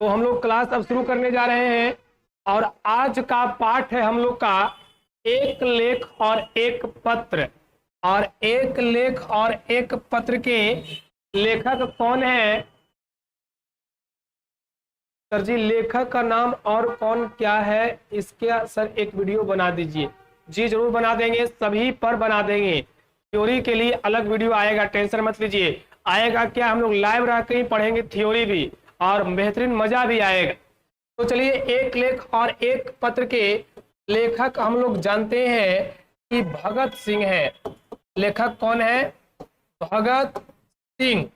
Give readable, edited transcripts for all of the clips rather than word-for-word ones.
तो हम लोग क्लास अब शुरू करने जा रहे हैं और आज का पाठ है हम लोग का एक लेख और एक पत्र। और एक लेख और एक पत्र के लेखक कौन है सर जी? लेखक का नाम और कौन क्या है इसके सर एक वीडियो बना दीजिए। जी जरूर बना देंगे, सभी पर बना देंगे। थ्योरी के लिए अलग वीडियो आएगा, टेंशन मत लीजिए। आएगा क्या, हम लोग लाइव रह के ही पढ़ेंगे थ्योरी भी और बेहतरीन मजा भी आएगा। तो चलिए, एक लेख और एक पत्र के लेखक हम लोग जानते हैं कि भगत सिंह है। लेखक कौन है? भगत सिंह।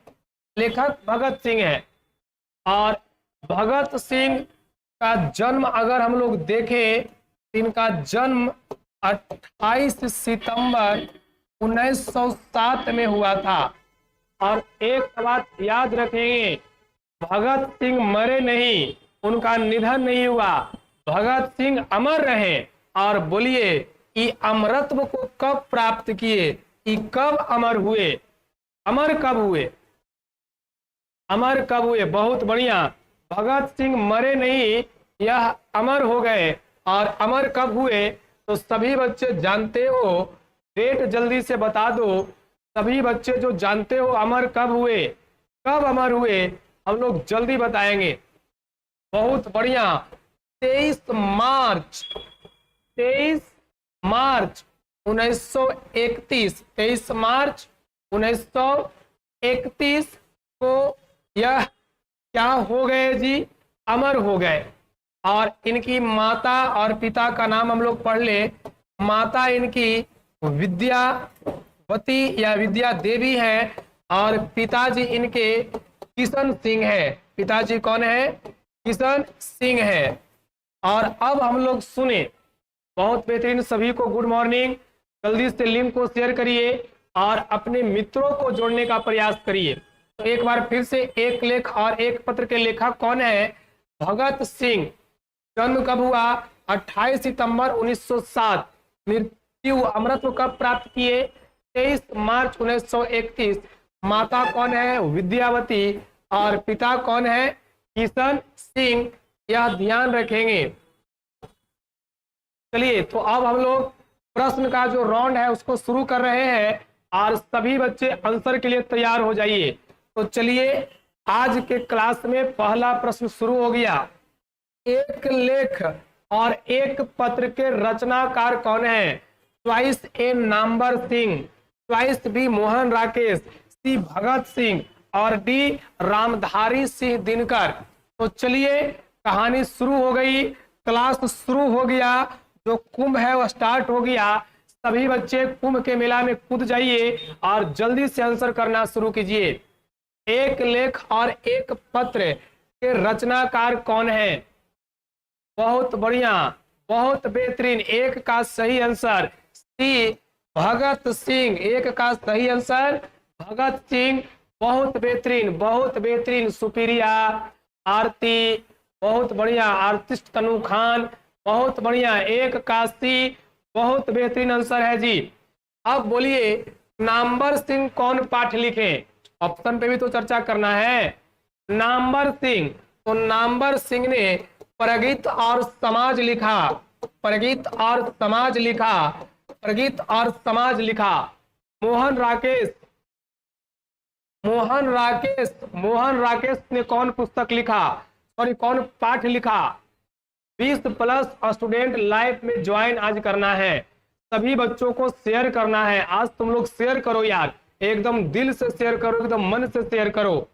लेखक भगत सिंह है। और भगत सिंह का जन्म अगर हम लोग देखें, इनका जन्म 28 सितंबर 1907 में हुआ था। और एक बात याद रखेंगे, भगत सिंह मरे नहीं, उनका निधन नहीं हुआ, भगत सिंह अमर रहे। और बोलिए कि अमरत्व को कब प्राप्त किए, कि कब अमर हुए? अमर कब हुए? अमर कब हुए? बहुत बढ़िया, भगत सिंह मरे नहीं, यह अमर हो गए। और अमर कब हुए? तो सभी बच्चे जानते हो, डेट जल्दी से बता दो। सभी बच्चे जो जानते हो अमर कब हुए, कब अमर हुए, हम लोग जल्दी बताएंगे। बहुत बढ़िया, 23 मार्च 1931। 23 मार्च 1931 को यह क्या हो गए जी? अमर हो गए। और इनकी माता और पिता का नाम हम लोग पढ़ ले। माता इनकी विद्यावती या विद्या देवी है और पिताजी इनके किशन सिंह है। पिताजी कौन है? किशन सिंह है। और अब हम लोग सुने, बहुत बेहतरीन, सभी को गुड मॉर्निंग। जल्दी से लिंक को शेयर करिए और अपने मित्रों को जोड़ने का प्रयास करिए। तो एक बार फिर से, एक लेख और एक पत्र के लेखक कौन है? भगत सिंह। जन्म कब हुआ? 28 सितंबर 1907। मृत्यु अमरत्व कब प्राप्त किए? 23 मार्च 1931। माता कौन है? विद्यावती। और पिता कौन है? किशन सिंह। यह ध्यान रखेंगे। चलिए, तो अब हम लोग प्रश्न का जो राउंड है उसको शुरू कर रहे हैं और सभी बच्चे आंसर के लिए तैयार हो जाइए। तो चलिए, आज के क्लास में पहला प्रश्न शुरू हो गया। एक लेख और एक पत्र के रचनाकार कौन है? चॉइस ए नामवर सिंह, चॉइस बी मोहन राकेश, सी भगत सिंह और डी रामधारी सिंह दिनकर। तो चलिए, कहानी शुरू हो गई, क्लास शुरू हो गया, जो कुंभ है वो स्टार्ट हो गया। सभी बच्चे कुंभ के मेला में कूद जाइए और जल्दी से आंसर करना शुरू कीजिए। एक लेख और एक पत्र के रचनाकार कौन है? बहुत बढ़िया, बहुत बेहतरीन। एक का सही आंसर सी भगत सिंह। एक का सही आंसर भगत सिंह। बहुत बेहतरीन, बहुत बेहतरीन। सुप्रिया, आरती, बहुत बढ़िया। आर्टिस्ट तनु खान, बहुत बढ़िया। एक का सी, बहुत बेहतरीन आंसर है जी। अब बोलिए, नामवर सिंह कौन पाठ लिखे? ऑप्शन पे भी तो चर्चा करना है। नामवर सिंह, तो नामवर सिंह ने प्रगीत और समाज लिखा। प्रगीत और समाज लिखा। प्रगीत और समाज लिखा। मोहन राकेश, मोहन राकेश, मोहन राकेश ने कौन पुस्तक लिखा, सॉरी कौन पाठ लिखा? 20+ स्टूडेंट लाइफ में ज्वाइन आज करना है। सभी बच्चों को शेयर करना है। आज तुम लोग शेयर करो यार, एकदम दिल से शेयर करो, एकदम मन से शेयर करो।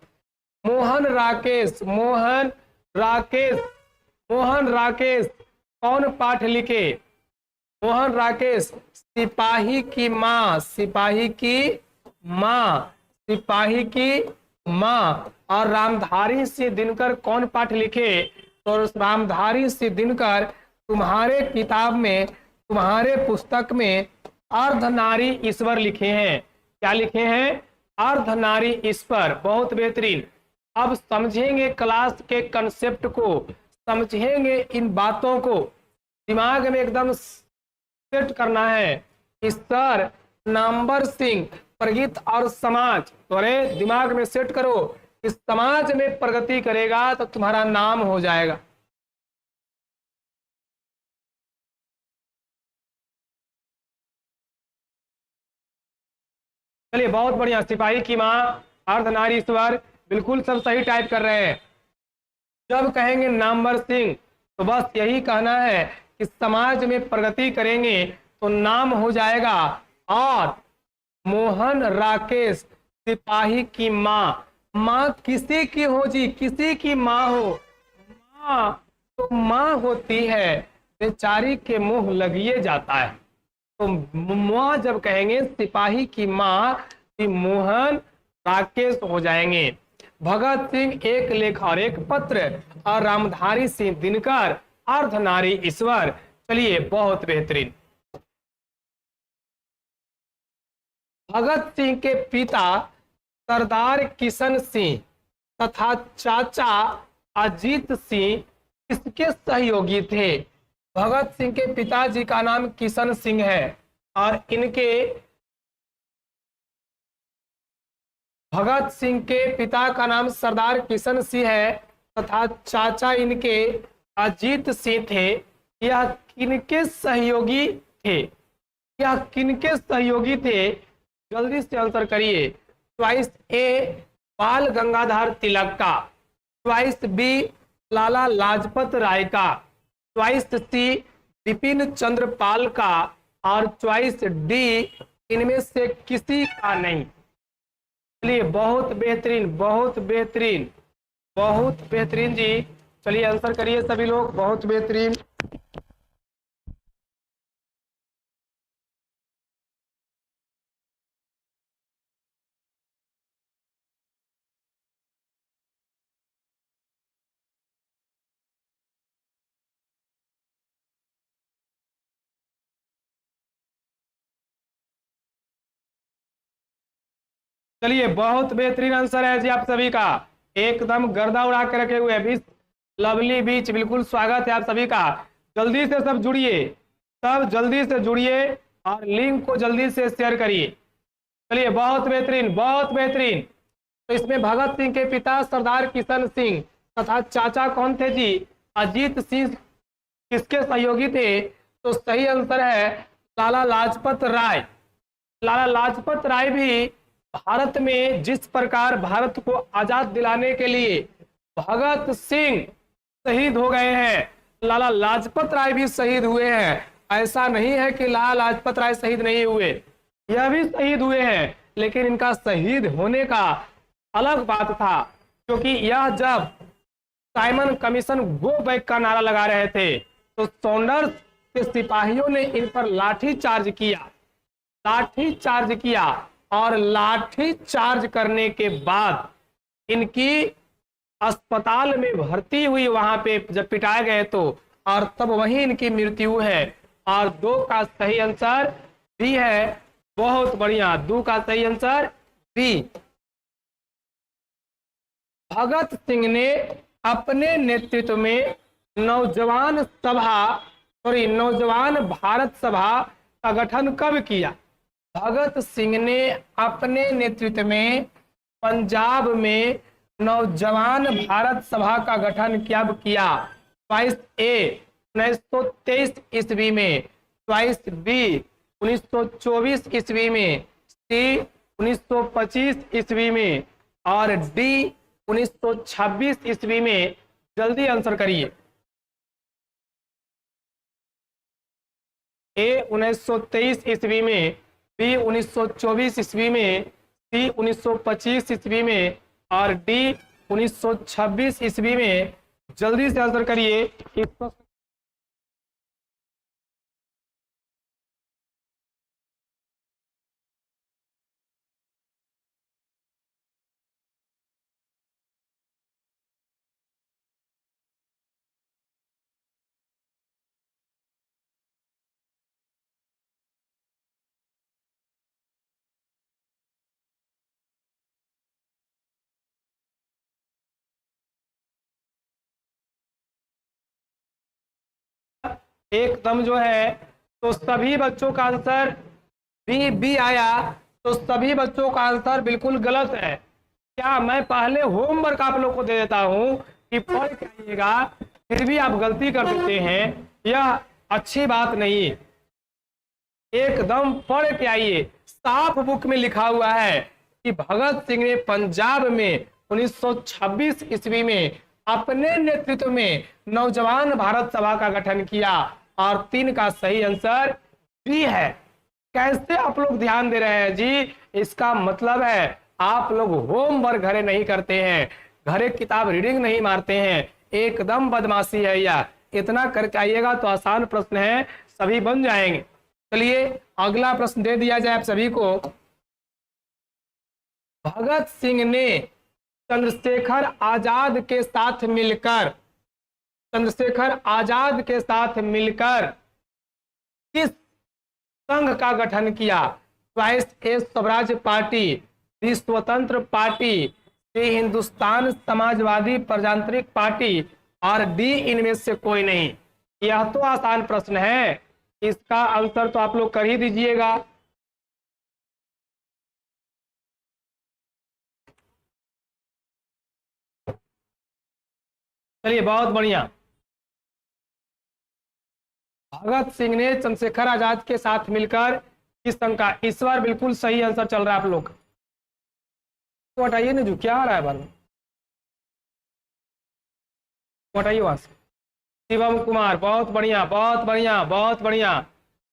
मोहन राकेश, मोहन राकेश, मोहन राकेश कौन पाठ लिखे? मोहन राकेश सिपाही की माँ, सिपाही की माँ, सिपाही की माँ। और रामधारी सिंह दिनकर कौन पाठ लिखे? तो रामधारी सिंह दिनकर तुम्हारे किताब में, तुम्हारे पुस्तक में अर्धनारी ईश्वर लिखे हैं। क्या लिखे हैं? अर्धनारी ईश्वर। बहुत बेहतरीन। अब समझेंगे क्लास के कंसेप्ट को, समझेंगे इन बातों को, दिमाग में एकदम सेट करना है कि सर नामवर सिंह, प्रगीत और समाज, तो अरे दिमाग में सेट करो इस समाज में प्रगति करेगा तो तुम्हारा नाम हो जाएगा। चलिए बहुत बढ़िया, सिपाही की माँ, अर्धनारीश्वर, बिल्कुल सब सही टाइप कर रहे हैं। जब कहेंगे नामवर सिंह तो बस यही कहना है कि समाज में प्रगति करेंगे तो नाम हो जाएगा। और मोहन राकेश सिपाही की माँ, माँ किसी की हो जी, किसी की माँ हो, माँ तो माँ होती है, बेचारी के मुंह लगिए जाता है। तो माँ जब कहेंगे सिपाही की माँ, मोहन राकेश हो जाएंगे। भगत सिंह एक लेख और एक पत्र, और रामधारी सिंह दिनकर अर्धनारी ईश्वर। चलिए बहुत बेहतरीन। भगत सिंह के पिता सरदार किशन सिंह तथा चाचा अजीत सिंह किसके सहयोगी थे? भगत सिंह के पिताजी का नाम किशन सिंह है और इनके भगत सिंह के पिता का नाम सरदार किशन सिंह है तथा चाचा इनके अजीत सिंह थे। यह किनके सहयोगी थे? यह किनके सहयोगी थे? जल्दी से आंसर करिए। चॉइस ए बाल गंगाधर तिलक का, चॉइस बी लाला लाजपत राय का, चॉइस सी बिपिन चंद्र पाल का, और चॉइस डी इनमें से किसी का नहीं। चलिए बहुत बेहतरीन, बहुत बेहतरीन, बहुत बेहतरीन जी। चलिए आंसर करिए सभी लोग, बहुत बेहतरीन। चलिए बहुत बेहतरीन आंसर है जी आप सभी का, एकदम गर्दा उड़ा के रखे हुए बीच, लवली बीच, बिल्कुल स्वागत है आप सभी का। जल्दी से सब जुड़िए, सब जल्दी से जुड़िए और लिंक को जल्दी से शेयर करिए। चलिए बहुत बेहतरीन, बहुत बेहतरीन। तो इसमें भगत सिंह के पिता सरदार किशन सिंह तथा चाचा कौन थे जी? अजीत सिंह किसके सहयोगी थे? तो सही आंसर है लाला लाजपत राय। लाला लाजपत राय भी भारत में जिस प्रकार भारत को आजाद दिलाने के लिए भगत सिंह शहीद हो गए हैं, लाला लाजपत राय भी शहीद हुए हैं। ऐसा नहीं है कि लाला लाजपत राय शहीद नहीं हुए, यह भी शहीद हुए हैं, लेकिन इनका शहीद होने का अलग बात था, क्योंकि यह जब साइमन कमीशन गो बैक का नारा लगा रहे थे तो सॉन्डर्स के सिपाहियों ने इन पर लाठी चार्ज किया, लाठी चार्ज किया, और लाठी चार्ज करने के बाद इनकी अस्पताल में भर्ती हुई, वहां पे जब पिटाए गए तो, और तब वहीं इनकी मृत्यु है। और 2 का सही आंसर बी है। बहुत बढ़िया, 2 का सही आंसर बी। भगत सिंह ने अपने नेतृत्व में नौजवान भारत सभा का गठन कब किया? भगत सिंह ने अपने नेतृत्व में पंजाब में नौजवान भारत सभा का गठन कब किया? चॉइस ए 1923 ईस्वी में, चॉइस बी 1924 ईस्वी में, सी 1925 ईस्वी में, और डी 1926 ईस्वी में। जल्दी आंसर करिए। ए 1923 ईस्वी में, बी 1924 ईस्वी में, सी 1925 ईस्वी में, और डी 1926 ईस्वी में। जल्दी से आंसर करिए। एकदम जो है, तो सभी बच्चों का आंसर बी आया, तो सभी बच्चों का आंसर बिल्कुल गलत है। क्या मैं पहले होमवर्क आप लोग को दे देता हूं कि पढ़ के आइएगा, फिर भी आप गलती कर देते हैं, यह अच्छी बात नहीं है। एकदम पढ़ के आइए। साफ बुक में लिखा हुआ है कि भगत सिंह ने पंजाब में 1926 ईस्वी में अपने नेतृत्व में नौजवान भारत सभा का गठन किया, और 3 का सही आंसर बी है। कैसे आप लोग ध्यान दे रहे हैं जी? इसका मतलब है आप लोग होमवर्क घरे नहीं करते हैं, घरे किताब रीडिंग नहीं मारते हैं, एकदम बदमाशी है यह। इतना करके आइएगा तो आसान प्रश्न है, सभी बन जाएंगे। चलिए अगला प्रश्न दे दिया जाए आप सभी को। भगत सिंह ने चंद्रशेखर आजाद के साथ मिलकर किस संघ का गठन किया? चॉइस ए स्वराज पार्टी, बी स्वतंत्र पार्टी, सी हिंदुस्तान समाजवादी प्रजातांत्रिक पार्टी, और डी इनमें से कोई नहीं। यह तो आसान प्रश्न है, इसका आंसर तो आप लोग कर ही दीजिएगा। चलिए बहुत बढ़िया। भगत सिंह ने चंद्रशेखर आजाद के साथ मिलकर किस संघ का? इस बार बिल्कुल सही आंसर चल रहा है आप लोग। तो हटाइए ना, जो क्या आ रहा है बार बार, हटाइए वहां से। शिवम कुमार, बहुत बढ़िया बहुत बढ़िया बहुत बढ़िया।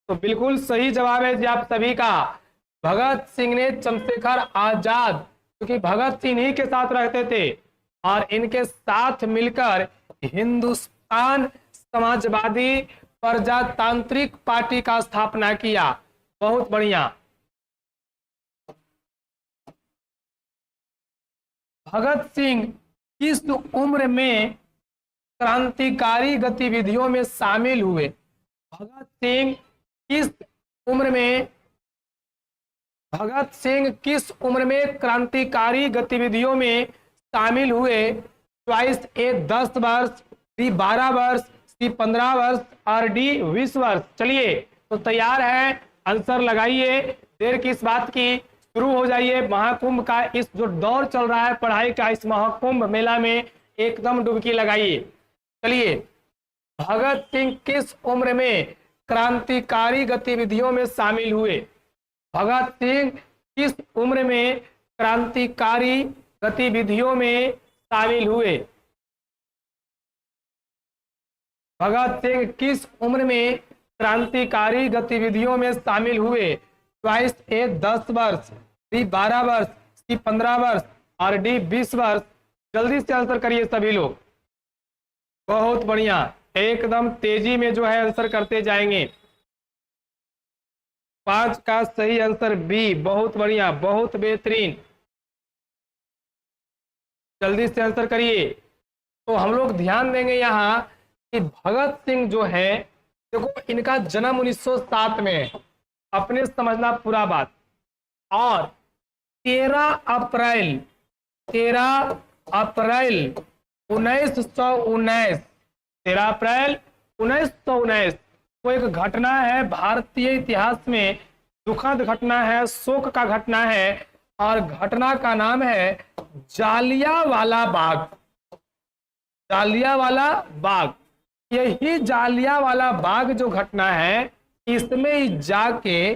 तो बिल्कुल सही जवाब है जी आप सभी का। भगत सिंह ने चंद्रशेखर आजाद, क्योंकि भगत सिंह ही के साथ रहते थे, और इनके साथ मिलकर हिंदुस्तान समाजवादी प्रजातांत्रिक पार्टी का स्थापना किया। बहुत बढ़िया। भगत सिंह किस उम्र में क्रांतिकारी गतिविधियों में शामिल हुए? भगत सिंह किस उम्र में क्रांतिकारी गतिविधियों में शामिल हुए? चॉइस ए 10 वर्ष, बी 12 वर्ष, सी 15 वर्ष, और डी 20 वर्ष। चलिए तो तैयार है, आंसर लगाइए, देर किस बात की, शुरू हो जाइए। महाकुंभ का इस जो दौर चल रहा है पढ़ाई का, इस महाकुंभ मेला में एकदम डुबकी लगाइए। चलिए, भगत सिंह किस उम्र में क्रांतिकारी गतिविधियों में शामिल हुए? भगत सिंह किस उम्र में क्रांतिकारी गतिविधियों में शामिल हुए? भगत सिंह किस उम्र में क्रांतिकारी गतिविधियों में शामिल हुए? चॉइस ए 10 वर्ष, बी 12 वर्ष, सी 15 वर्ष, और डी 20 वर्ष। जल्दी से आंसर करिए सभी लोग। बहुत बढ़िया, एकदम तेजी में जो है आंसर करते जाएंगे। 5 का सही आंसर बी। बहुत बढ़िया, बहुत बेहतरीन, जल्दी से आंसर करिए। तो हम लोग ध्यान देंगे यहाँ कि भगत सिंह जो है, देखो इनका जन्म 1907 में है, अपने समझना पूरा बात, और 13 अप्रैल 1919 13 अप्रैल 1919 को एक घटना है भारतीय इतिहास में, दुखद घटना है, शोक का घटना है, और घटना का नाम है जालियांवाला बाग। जालियांवाला बाग, यही जालियांवाला बाग जो घटना है, इसमें जाके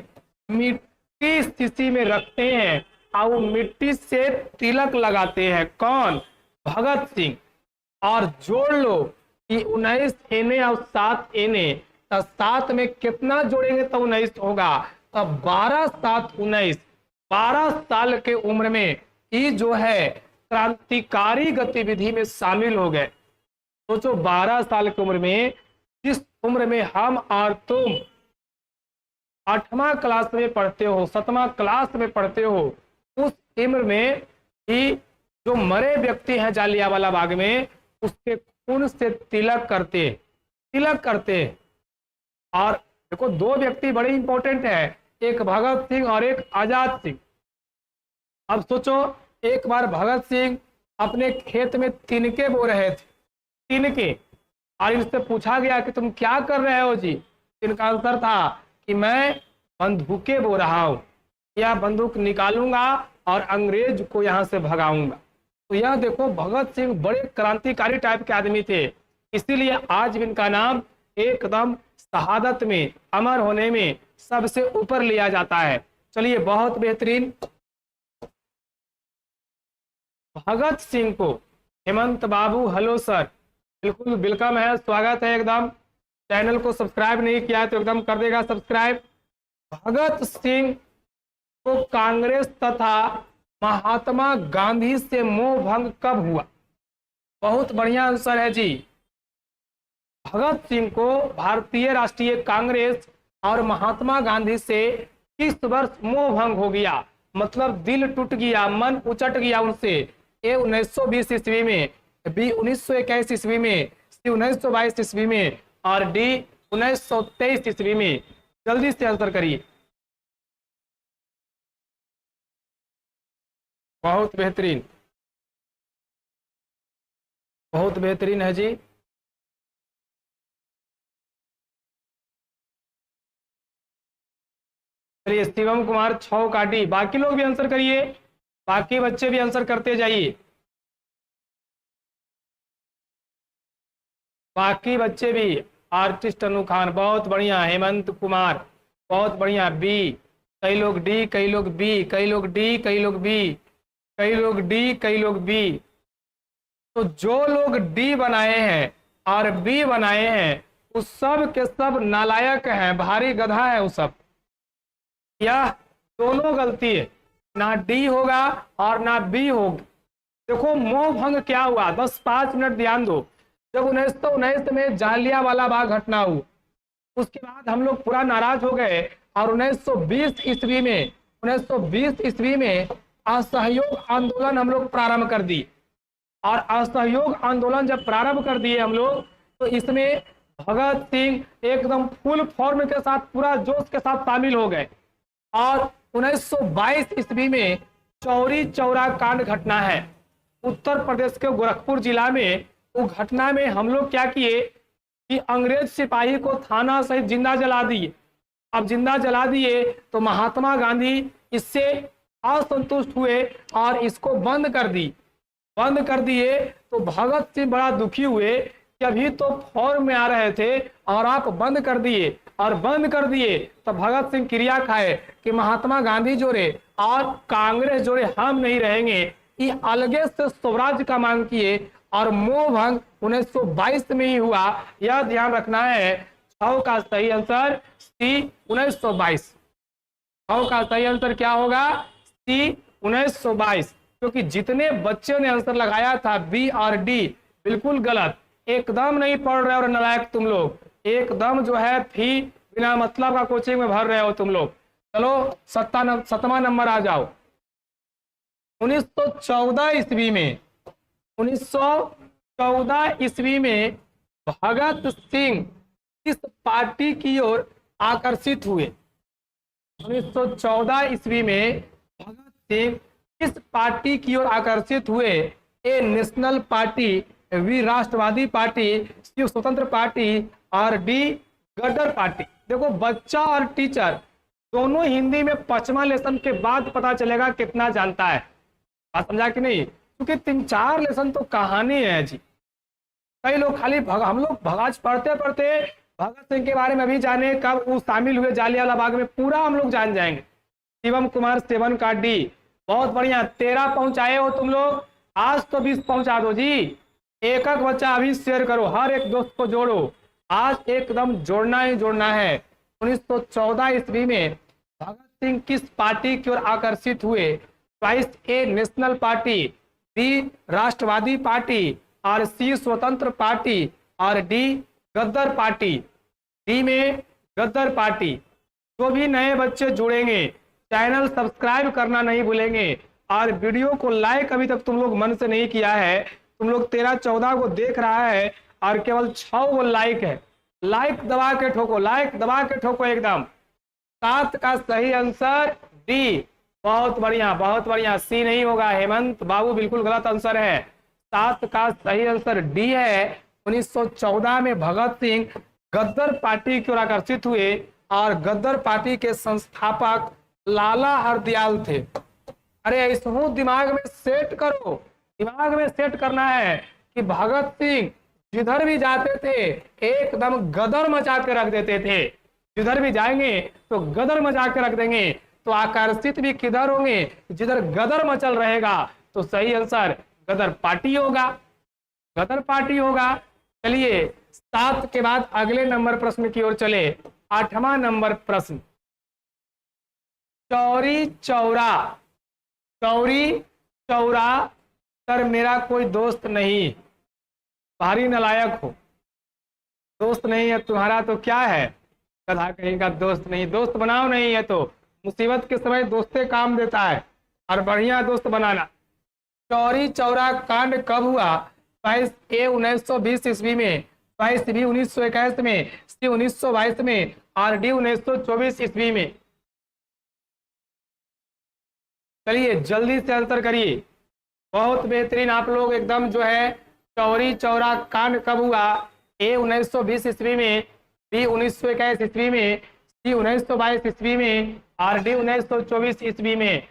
मिट्टी शीशी में रखते हैं और वो मिट्टी से तिलक लगाते हैं। कौन? भगत सिंह। और जोड़ लो कि 19 एने और 7 एने, तो 7 में कितना जोड़ेंगे तो 19 होगा, तो 12 7 19, 12 साल के उम्र में ये जो है क्रांतिकारी गतिविधि में शामिल हो गए। सोचो 12 साल की उम्र में, जिस उम्र में हम और तुम 8वां क्लास में पढ़ते हो, 7वां क्लास में पढ़ते हो, उस उम्र में ही जो मरे व्यक्ति हैं जालियांवाला बाग में, उसके खून से तिलक करते। और देखो 2 व्यक्ति बड़े इंपॉर्टेंट है, एक भगत सिंह और एक आजाद सिंह। अब सोचो, एक बार भगत सिंह अपने खेत में तिनके बो रहे थे, तिनके, और इनसे पूछा गया कि तुम क्या कर रहे हो जी? इनका आंसर था कि मैं बंदूकें बो रहा हूं, या बंदूक निकालूंगा और अंग्रेज को यहाँ से भगाऊंगा। तो यह देखो भगत सिंह बड़े क्रांतिकारी टाइप के आदमी थे, इसीलिए आज भी इनका नाम एकदम शहादत में, अमर होने में सबसे ऊपर लिया जाता है। चलिए बहुत बेहतरीन। भगत सिंह को हेमंत बाबू हेलो सर, बिल्कुल वेलकम है, स्वागत है एकदम। चैनल को सब्सक्राइब नहीं किया तो एकदम कर देगा सब्सक्राइब। भगत सिंह को कांग्रेस तथा महात्मा गांधी से मोह भंग कब हुआ? बहुत बढ़िया आंसर है जी। भगत सिंह को भारतीय राष्ट्रीय कांग्रेस और महात्मा गांधी से किस वर्ष मोह भंग हो गया, मतलब दिल टूट गया, मन उचट गया उनसे? ए 1920 ईस्वी में, बी 1921 ईस्वी में, सी 1922 ईस्वी में और डी 1923 ईस्वी में। जल्दी से आंसर करिए। बहुत बेहतरीन, बहुत बेहतरीन है जी। चलिए शिवम कुमार छौ का डी। बाकी लोग भी आंसर करिए, बाकी बच्चे भी आंसर करते जाइए, बाकी बच्चे भी। आर्टिस्ट अनु खान बहुत बढ़िया, हेमंत कुमार बहुत बढ़िया, बी। कई लोग डी, कई लोग बी, कई लोग डी, कई लोग बी, कई लोग डी, कई लोग बी। तो जो लोग डी बनाए हैं और बी बनाए हैं उस सब के सब नालायक हैं, भारी गधा है वो सब। यह दोनों गलती है, ना डी होगा और ना बी होगी। देखो मोह भंग क्या हुआ, बस 5 मिनट ध्यान दो। जब 1919 में जालियांवाला बाग घटना हुई, उसके बाद हम लोग पूरा नाराज हो गए और 1920 ईस्वी में असहयोग आंदोलन हम लोग प्रारंभ कर दी। और असहयोग आंदोलन जब प्रारंभ कर दिए हम लोग, तो इसमें भगत सिंह एकदम फुल फॉर्म के साथ, पूरा जोश के साथ शामिल हो गए। और 1922 ईस्वी में चौरी चौरा कांड घटना है उत्तर प्रदेश के गोरखपुर जिला में। वो घटना में हम लोग क्या किए कि अंग्रेज सिपाही को थाना सहित जिंदा जला दिए। अब जिंदा जला दिए तो महात्मा गांधी इससे असंतुष्ट हुए और इसको बंद कर दी। बंद कर दिए तो भगत सिंह बड़ा दुखी हुए कि अभी तो फॉर्म में आ रहे थे और आप बंद कर दिए। और बंद कर दिए तो भगत सिंह क्रिया खाए कि महात्मा गांधी जोड़े और कांग्रेस जोड़े हम नहीं रहेंगे, ये अलगे से स्वराज का मांग किए। और मोह भंग 1922 में ही हुआ, यह ध्यान रखना है। 6 का सही आंसर सी 1922। 6 का सही आंसर क्या होगा? सी 1922। क्योंकि जितने बच्चों ने आंसर लगाया था बी और डी बिल्कुल गलत, एकदम नहीं पढ़ रहे और नालायक तुम लोग, एकदम जो है फी बिना मतलब का कोचिंग में भर रहे हो तुम लोग। चलो 7वां नंबर आ जाओ। 1914 ईस्वी में, 1914 ईस्वी में भगत सिंह किस पार्टी की ओर आकर्षित हुए? 1914 ईस्वी में भगत सिंह किस पार्टी की ओर आकर्षित हुए? ए नेशनल पार्टी, बी राष्ट्रवादी पार्टी, सी स्वतंत्र पार्टी और डी गदर पार्टी। देखो बच्चा और टीचर दोनों हिंदी में 5वां लेसन के बाद पता चलेगा कितना जानता है। बात समझा कि नहीं? क्योंकि 3-4 लेसन तो कहानी है जी। कई लोग खाली हम लोग आज पढ़ते पढ़ते भगत सिंह के बारे में अभी जाने कब वो शामिल हुए जालियांवाला बाग में, पूरा हम लोग जान जाएंगे। शिवम कुमार 7 का डी। बहुत बढ़िया, 13 पहुंचाए हो तुम लोग, आज तो 20 पहुंचा दो जी। एक एक बच्चा अभी शेयर करो, हर एक दोस्त को जोड़ो, आज एकदम जोड़ना ही जोड़ना है। 1914 ईस्वी में भगत सिंह किस पार्टी की ओर आकर्षित हुए? चॉइस ए नेशनल पार्टी, बी राष्ट्रवादी पार्टी और सी स्वतंत्र पार्टी और डी गदर पार्टी। डी में गदर पार्टी। जो भी नए बच्चे जुड़ेंगे चैनल सब्सक्राइब करना नहीं भूलेंगे और वीडियो को लाइक अभी तक तुम लोग मन से नहीं किया है। तुम लोग 13-14 को देख रहा है और केवल 6 वो लाइक है। लाइक दबा के ठोको, लाइक दबा के ठोको एकदम। 7 का सही आंसर डी। बहुत बढ़िया, बहुत बढ़िया। सी नहीं होगा, हेमंत बाबू बिल्कुल गलत आंसर है। 7 का सही आंसर डी है। 1914 में भगत सिंह गदर पार्टी की ओर आकर्षित हुए और गदर पार्टी के संस्थापक लाला हरदयाल थे। अरे ऐसा दिमाग में सेट करो, दिमाग में सेट करना है कि भगत सिंह जिधर भी जाते थे एकदम गदर मचा के रख देते थे। जिधर भी जाएंगे तो गदर मचा के रख देंगे। तो आकर्षित भी किधर होंगे? जिधर गदर मचल रहेगा। तो सही आंसर गदर पार्टी होगा, गदर पार्टी होगा। चलिए 7 के बाद अगले नंबर प्रश्न की ओर चले। 8वां नंबर प्रश्न, चौरी चौरा। चौरी चौरा सर मेरा कोई दोस्त नहीं। भारी नालायक हो, दोस्त नहीं है तुम्हारा तो क्या है, गधा कहीं का दोस्त नहीं। दोस्त बनाओ, नहीं है तो मुसीबत के समय दोस्ते काम देता है, और बढ़िया दोस्त बनाना। चौरी चौरा कांड कब हुआ? 22 1920 ईस्वी में, 22 बी 1921 में, सी 1922 में, और डी 1924 ईस्वी में। चलिए जल्दी से आंसर करिए। बहुत बेहतरीन, आप लोग एकदम जो है। चौरी चौरा कांड कब हुआ? ए 1920 ईस्वी में, बी 1921 ईस्वी में, सी 1922 ईस्वी में, और डी 1924 ईस्वी में।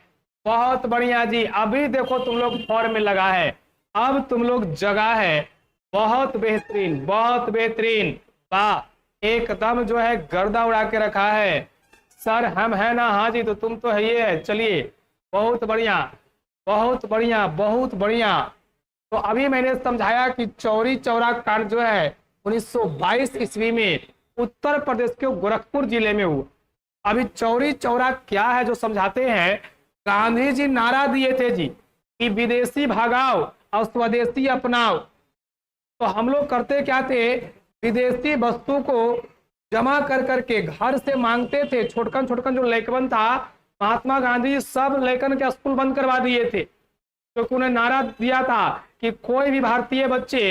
बहुत बढ़िया जी, अभी देखो तुम लोग फॉर्म में लगा है, अब तुम लोग जगह है। बहुत बेहतरीन, बहुत बेहतरीन, वाह, एकदम जो है गर्दा उड़ा के रखा है। सर हम है ना? हाँ जी, तो तुम तो है ये है। चलिए बहुत बढ़िया, बहुत बढ़िया, बहुत बढ़िया। तो अभी मैंने समझाया कि चौरी चौरा कांड जो है 1922 ईस्वी में उत्तर प्रदेश के गोरखपुर जिले में हुआ। अभी चौरी चौरा क्या है जो समझाते हैं। गांधी जी नारा दिए थे जी कि विदेशी भगाओ और स्वदेशी अपनाओ। तो हम लोग करते क्या थे, विदेशी वस्तु को जमा कर करके घर से मांगते थे। छोटकन छोटकन जो लैकन था, महात्मा गांधी सब लैकन के स्कूल बंद करवा दिए थे, क्योंकि उन्हें नारा दिया था कि कोई भी भारतीय बच्चे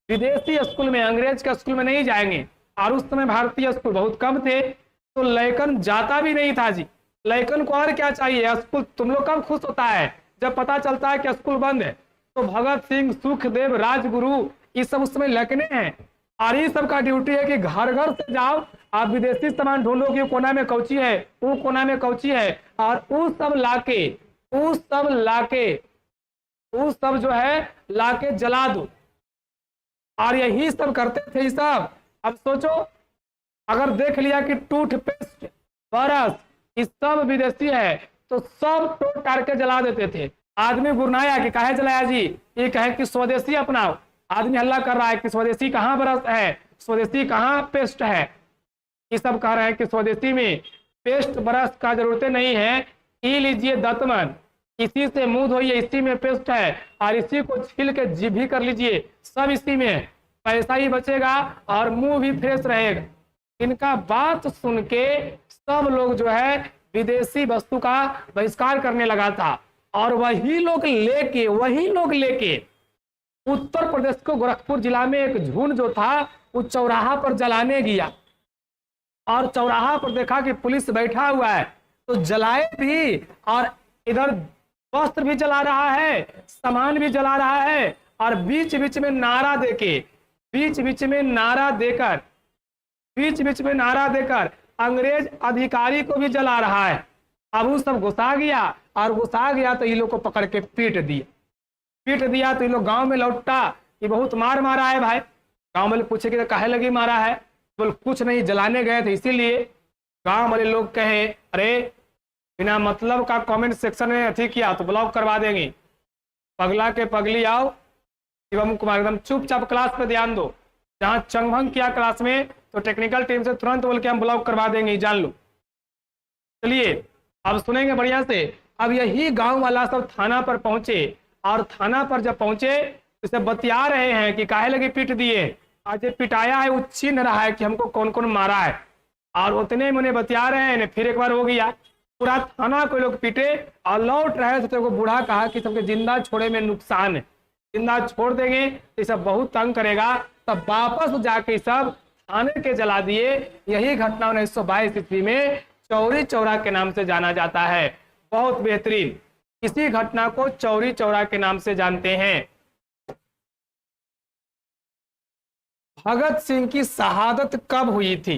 विदेशी स्कूल में, अंग्रेज के स्कूल में नहीं जाएंगे। और उस समय भारतीय स्कूल बहुत कम थे, तो लैकन जाता भी नहीं था जी। लैकन को और क्या चाहिए, स्कूल। तुम लोग कब खुश होता है जब पता चलता है कि स्कूल बंद है। तो भगत सिंह, सुखदेव, राजगुरु, ये सब उस समय लैकने हैं। और ये सब का ड्यूटी है कि घर घर से जाओ, आप विदेशी सामान ढूंढो कि कोना में कौची है, वो कोना में कौची है, और वो सब लाके, वो सब लाके, वो सब जो है लाके जला दो। और यही सब करते थे सब। अब सोचो, अगर देख लिया कि टूथपेस्ट, ब्रश, ये सब विदेशी है, तो सब तोड़ ताड़ के जला देते थे। आदमी गुरनाया कि काहे जलाया जी, ये कहे कि स्वदेशी अपनाओ। आदमी हल्ला कर रहा है कि स्वदेशी कहाँ ब्रश है, स्वदेशी कहाँ पेस्ट है। ये सब कह रहे हैं कि स्वदेशी में पेस्ट ब्रश का जरूरत नहीं है, ये लीजिए दतमन, इसी से मुंह धोइए, इसी में पेस्ट है, और इसी को छील के जीभ भी कर लीजिए, सब इसी में, पैसा ही बचेगा और मुंह भी फ्रेश रहेगा। इनका बात सुन के सब लोग जो है विदेशी वस्तु का बहिष्कार करने लगा था। और वही लोग लेके उत्तर प्रदेश को गोरखपुर जिला में एक झुंड जो था वो चौराहा पर जलाने गया। और चौराहा पर देखा कि पुलिस बैठा हुआ है, तो जलाए भी, और इधर वस्त्र भी जला रहा है, सामान भी जला रहा है, और बीच बीच में नारा देके, बीच बीच में नारा देकर अंग्रेज अधिकारी को भी जला रहा है। अब वो सब गुस्सा गया, तो ये लोग को पकड़ के पीट दिया। तो ये लोग गांव में लौटा, ये बहुत मार मारा है भाई। गांव वाले पूछे कि काहे लगी मारा है, बोल कुछ नहीं, जलाने गए थे इसीलिए। गांव वाले लोग कहे अरे बिना मतलब का कमेंट सेक्शन में अथी किया तो ब्लॉक करवा देंगे, पगला के पगली आओ शिवम कुमार, एकदम चुपचाप क्लास पे ध्यान दो। जहां चंगभंग किया क्लास में तो टेक्निकल टीम से तुरंत बोल के हम ब्लॉक करवा देंगे, जान लो। चलिए अब सुनेंगे बढ़िया से। अब यही गांव वाला सब थाना पर पहुंचे, और थाना पर जब पहुंचे तो इसे बतिया रहे हैं कि काहे लगे पीट दिए। आज ये पिटाया है वो छीन रहा है कि हमको कौन कौन मारा है, और उतने में उन्हें बतिया रहे हैं। फिर एक बार हो गया, पूरा थाना को लोग पीटे और लौट रहे थे, तो बूढ़ा कहा कि सबके जिंदा छोड़े में नुकसान है, जिंदा छोड़ देंगे तो सब बहुत तंग करेगा। तब वापस जाके सब थाने के जला दिए। यही घटना 1922 ईस्वी में चौरी चौरा के नाम से जाना जाता है। बहुत बेहतरीन, इसी घटना को चौरी चौरा के नाम से जानते हैं। भगत सिंह की शहादत कब हुई थी?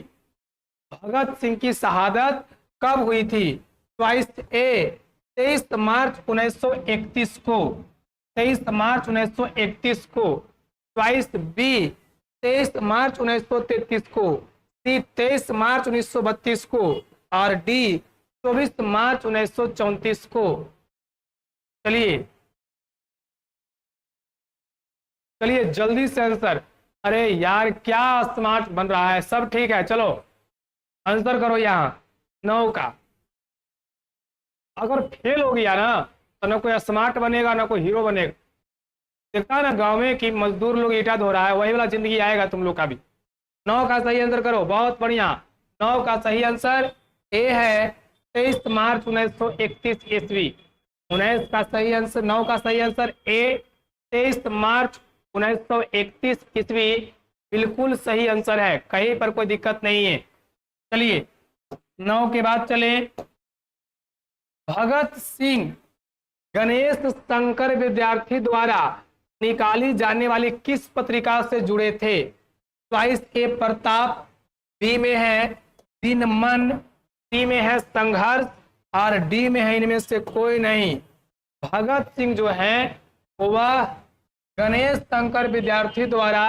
भगत सिंह की शहादत कब हुई थी? चॉइस ए 23 मार्च 1931 को, 23 मार्च 1931 को। चॉइस बी 23 मार्च 1933 को, सी 23 मार्च 1932 को, और डी 24 मार्च 1934 को। चलिए चलिए जल्दी से आंसर। अरे यार क्या स्मार्ट बन रहा है, सब ठीक है, चलो आंसर करो यहाँ 9 का। अगर फेल हो गया ना तो ना कोई स्मार्ट बनेगा ना कोई हीरो बनेगा। देखता ना गांव में कि मजदूर लोग ईटा धो रहा है, वही वाला जिंदगी आएगा तुम लोग का भी। 9 का सही आंसर करो, बहुत बढ़िया। 9 का सही आंसर ए है 23 मार्च 1931 ईस्वी। 19 का सही आंसर, 9 का सही आंसर ए 23 मार्च 1931 ईस्वी बिल्कुल सही आंसर है, कहीं पर कोई दिक्कत नहीं है। चलिए 9 के बाद चले। भगत सिंह गणेश शंकर विद्यार्थी द्वारा निकाली जाने वाली किस पत्रिका से जुड़े थे? चॉइस ए प्रताप, बी में है दिनमन, सी में है संघर्ष, और डी में है इनमें से कोई नहीं। भगत सिंह जो है वह गणेश शंकर विद्यार्थी द्वारा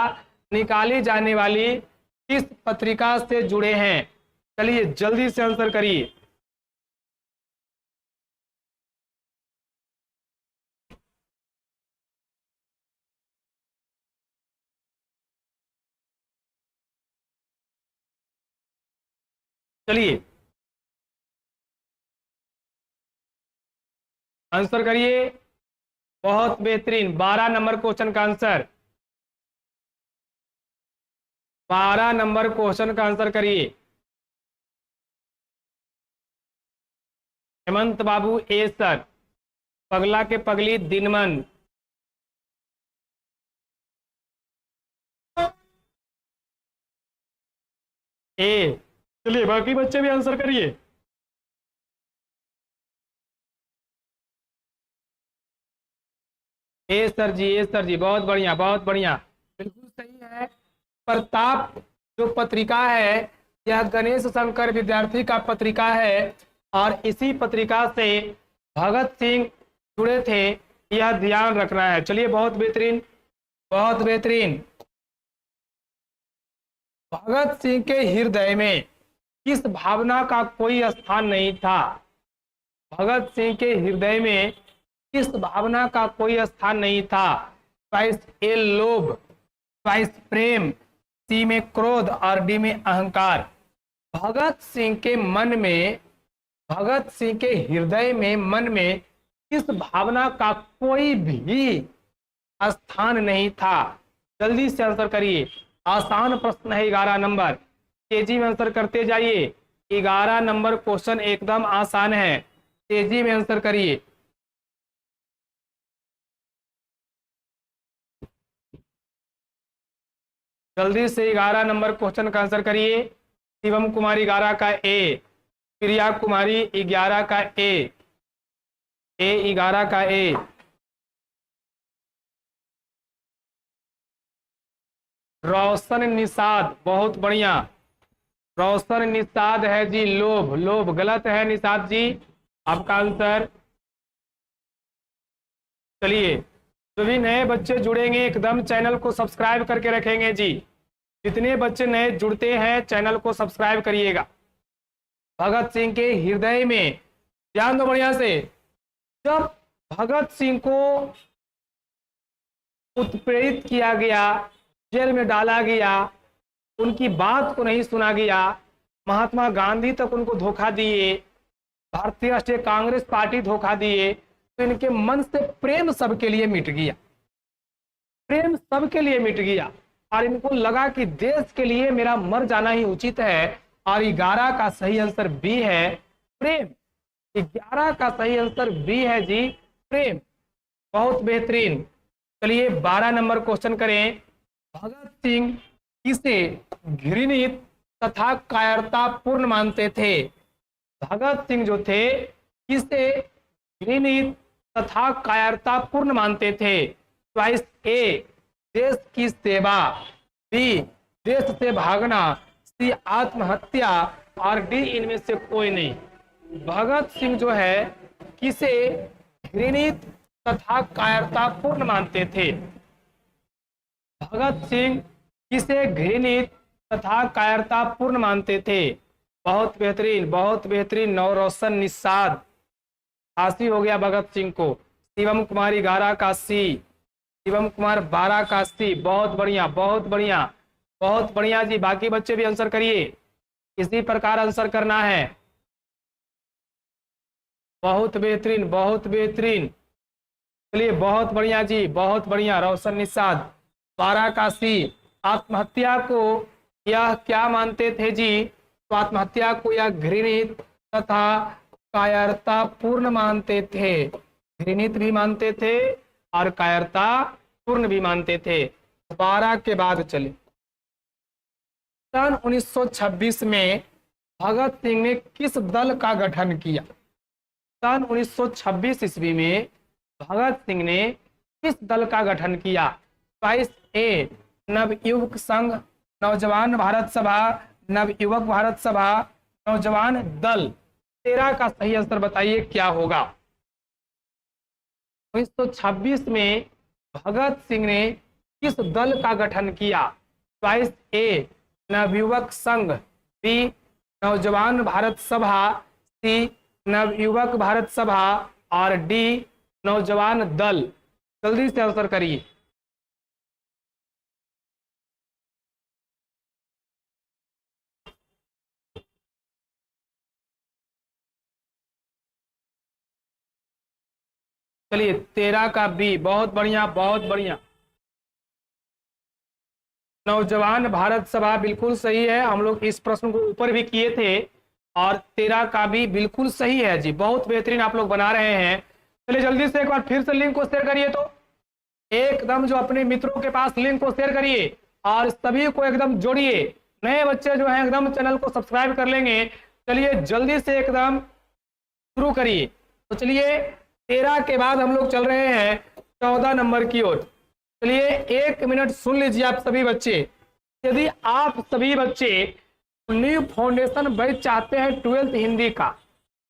निकाली जाने वाली किस पत्रिका से जुड़े हैं? चलिए जल्दी से आंसर करिए। चलिए आंसर करिए, बहुत बेहतरीन। 12 नंबर क्वेश्चन का आंसर, 12 नंबर क्वेश्चन का आंसर करिए। हेमंत बाबू ए सर, पगला के पगली दिनमन। ए, चलिए बाकी बच्चे भी आंसर करिए। ए सर जी, ए सर जी, बहुत बढ़िया बहुत बढ़िया, बिल्कुल सही है। प्रताप जो पत्रिका है यह गणेश शंकर विद्यार्थी का पत्रिका है, और इसी पत्रिका से भगत सिंह जुड़े थे, यह ध्यान रखना है। चलिए बहुत बेहतरीन बहुत बेहतरीन। भगत सिंह के हृदय में किस भावना का कोई स्थान नहीं था? भगत सिंह के हृदय में किस भावना का कोई स्थान नहीं था? चॉइस ए लोभ, चॉइस प्रेम, सी में क्रोध, और डी में अहंकार। भगत सिंह के मन में, भगत सिंह के हृदय में, मन में किस भावना का कोई भी स्थान नहीं था? जल्दी से आंसर करिए, आसान प्रश्न है। 11 नंबर, तेजी में आंसर करते जाइए। 11 नंबर क्वेश्चन एकदम आसान है, तेजी में आंसर करिए। जल्दी से 11 नंबर क्वेश्चन का आंसर करिए। शिवम कुमारी 11 का ए, प्रिया कुमारी 11 का ए, 11 का ए। रोशन निषाद, बहुत बढ़िया, रोशन निषाद है जी लोभ। लोभ गलत है निषाद जी, आपका आंसर। चलिए जो भी नए बच्चे जुड़ेंगे एकदम चैनल को सब्सक्राइब करके रखेंगे जी। जितने बच्चे नए जुड़ते हैं चैनल को सब्सक्राइब करिएगा। भगत सिंह के हृदय में, ध्यान दो बढ़िया से, जब भगत सिंह को उत्प्रेरित किया गया, जेल में डाला गया, उनकी बात को नहीं सुना गया, महात्मा गांधी तक उनको धोखा दिए, भारतीय राष्ट्रीय कांग्रेस पार्टी धोखा दिए, तो इनके मन से प्रेम सबके लिए मिट गया, प्रेम सबके लिए मिट गया, और इनको लगा कि देश के लिए मेरा मर जाना ही उचित है। और 11 का सही आंसर बी है प्रेम। 11 का सही आंसर बी है जी प्रेम, बहुत बेहतरीन। चलिए 12 नंबर क्वेश्चन करें। भगत सिंह किसे घृणित तथा कायरतापूर्ण मानते थे? भगत सिंह जो थे किसे घृणित तथा कायरतापूर्ण मानते थे? चॉइस ए देश की सेवा, बी देश से भागना, सी आत्महत्या, और डी इनमें से कोई नहीं। भगत सिंह जो है किसे घृणित तथा कायरतापूर्ण मानते थे? भगत सिंह किसे घृणित तथा कायरतापूर्ण मानते थे? बहुत बेहतरीन, बहुत बेहतरीन। नवरोशन निषाद, फांसी हो गया भगत सिंह को। शिवम कुमारी गारा का सी, शिवम कुमार बारा का सी। बहुत बढ़िया, बहुत बढ़िया, बहुत बढ़िया जी। बाकी बच्चे भी आंसर करिए, इसी प्रकार आंसर करना है। बहुत बेहतरीन, बहुत बेहतरीन। चलिए बहुत बढ़िया जी, बहुत बढ़िया। रोशन निषाद, बारा का सी। आत्महत्या को यह क्या मानते थे जी? तो आत्महत्या को यह घृणित तथा कायरतापूर्ण मानते थे। घृणित भी मानते थे और कायरतापूर्ण भी मानते थे। 12 के बाद चले। सन 1926 में भगत सिंह ने किस दल का गठन किया? सन 1926 ईस्वी में भगत सिंह ने किस दल का गठन किया? चॉइस ए नवयुवक संघ, नौजवान भारत सभा, नवयुवक भारत सभा, नौजवान दल। 13 का सही आंसर बताइए क्या होगा? 1926 में भगत सिंह ने किस दल का गठन किया? चॉइस ए नवयुवक संघ, बी नौजवान भारत सभा, सी नवयुवक भारत सभा और डी नौजवान दल। जल्दी से आंसर करिए। चलिए 13 का बी। बहुत बढ़िया, बहुत बढ़िया। नौजवान भारत सभा बिल्कुल सही है। हम लोग इस प्रश्न को ऊपर भी किए थे और 13 का भी बिल्कुल सही है जी। बहुत बेहतरीन आप लोग बना रहे हैं। चलिए जल्दी से एक बार फिर से लिंक को शेयर करिए, तो एकदम जो अपने मित्रों के पास लिंक को शेयर करिए और सभी को एकदम जोड़िए। नए बच्चे जो हैं एकदम चैनल को सब्सक्राइब कर लेंगे। चलिए जल्दी से एकदम शुरू करिए। तो चलिए 13 के बाद हम लोग चल रहे हैं 14 नंबर की ओर। चलिए 1 मिनट सुन लीजिए आप सभी बच्चे। यदि आप सभी बच्चे न्यू फाउंडेशन बैच चाहते हैं 12th हिंदी का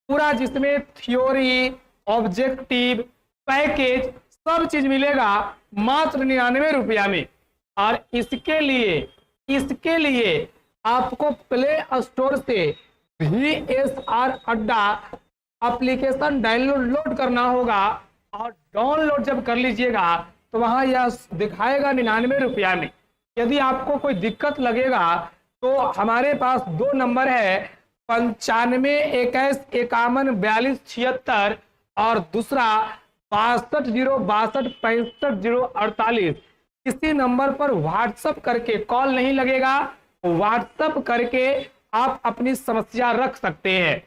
पूरा, जिसमें थ्योरी, ऑब्जेक्टिव, पैकेज सब चीज मिलेगा मात्र 99 रुपया में। और इसके लिए आपको प्ले स्टोर से VSR अड्डा एप्लीकेशन डाउनलोड करना होगा और डाउनलोड जब कर लीजिएगा तो वहां यह दिखाएगा 99 रुपया में। यदि आपको कोई दिक्कत लगेगा तो हमारे पास 2 नंबर है 9521514276 और दूसरा 6206265048। किसी नंबर पर व्हाट्सएप करके, कॉल नहीं लगेगा, व्हाट्सएप करके आप अपनी समस्या रख सकते हैं।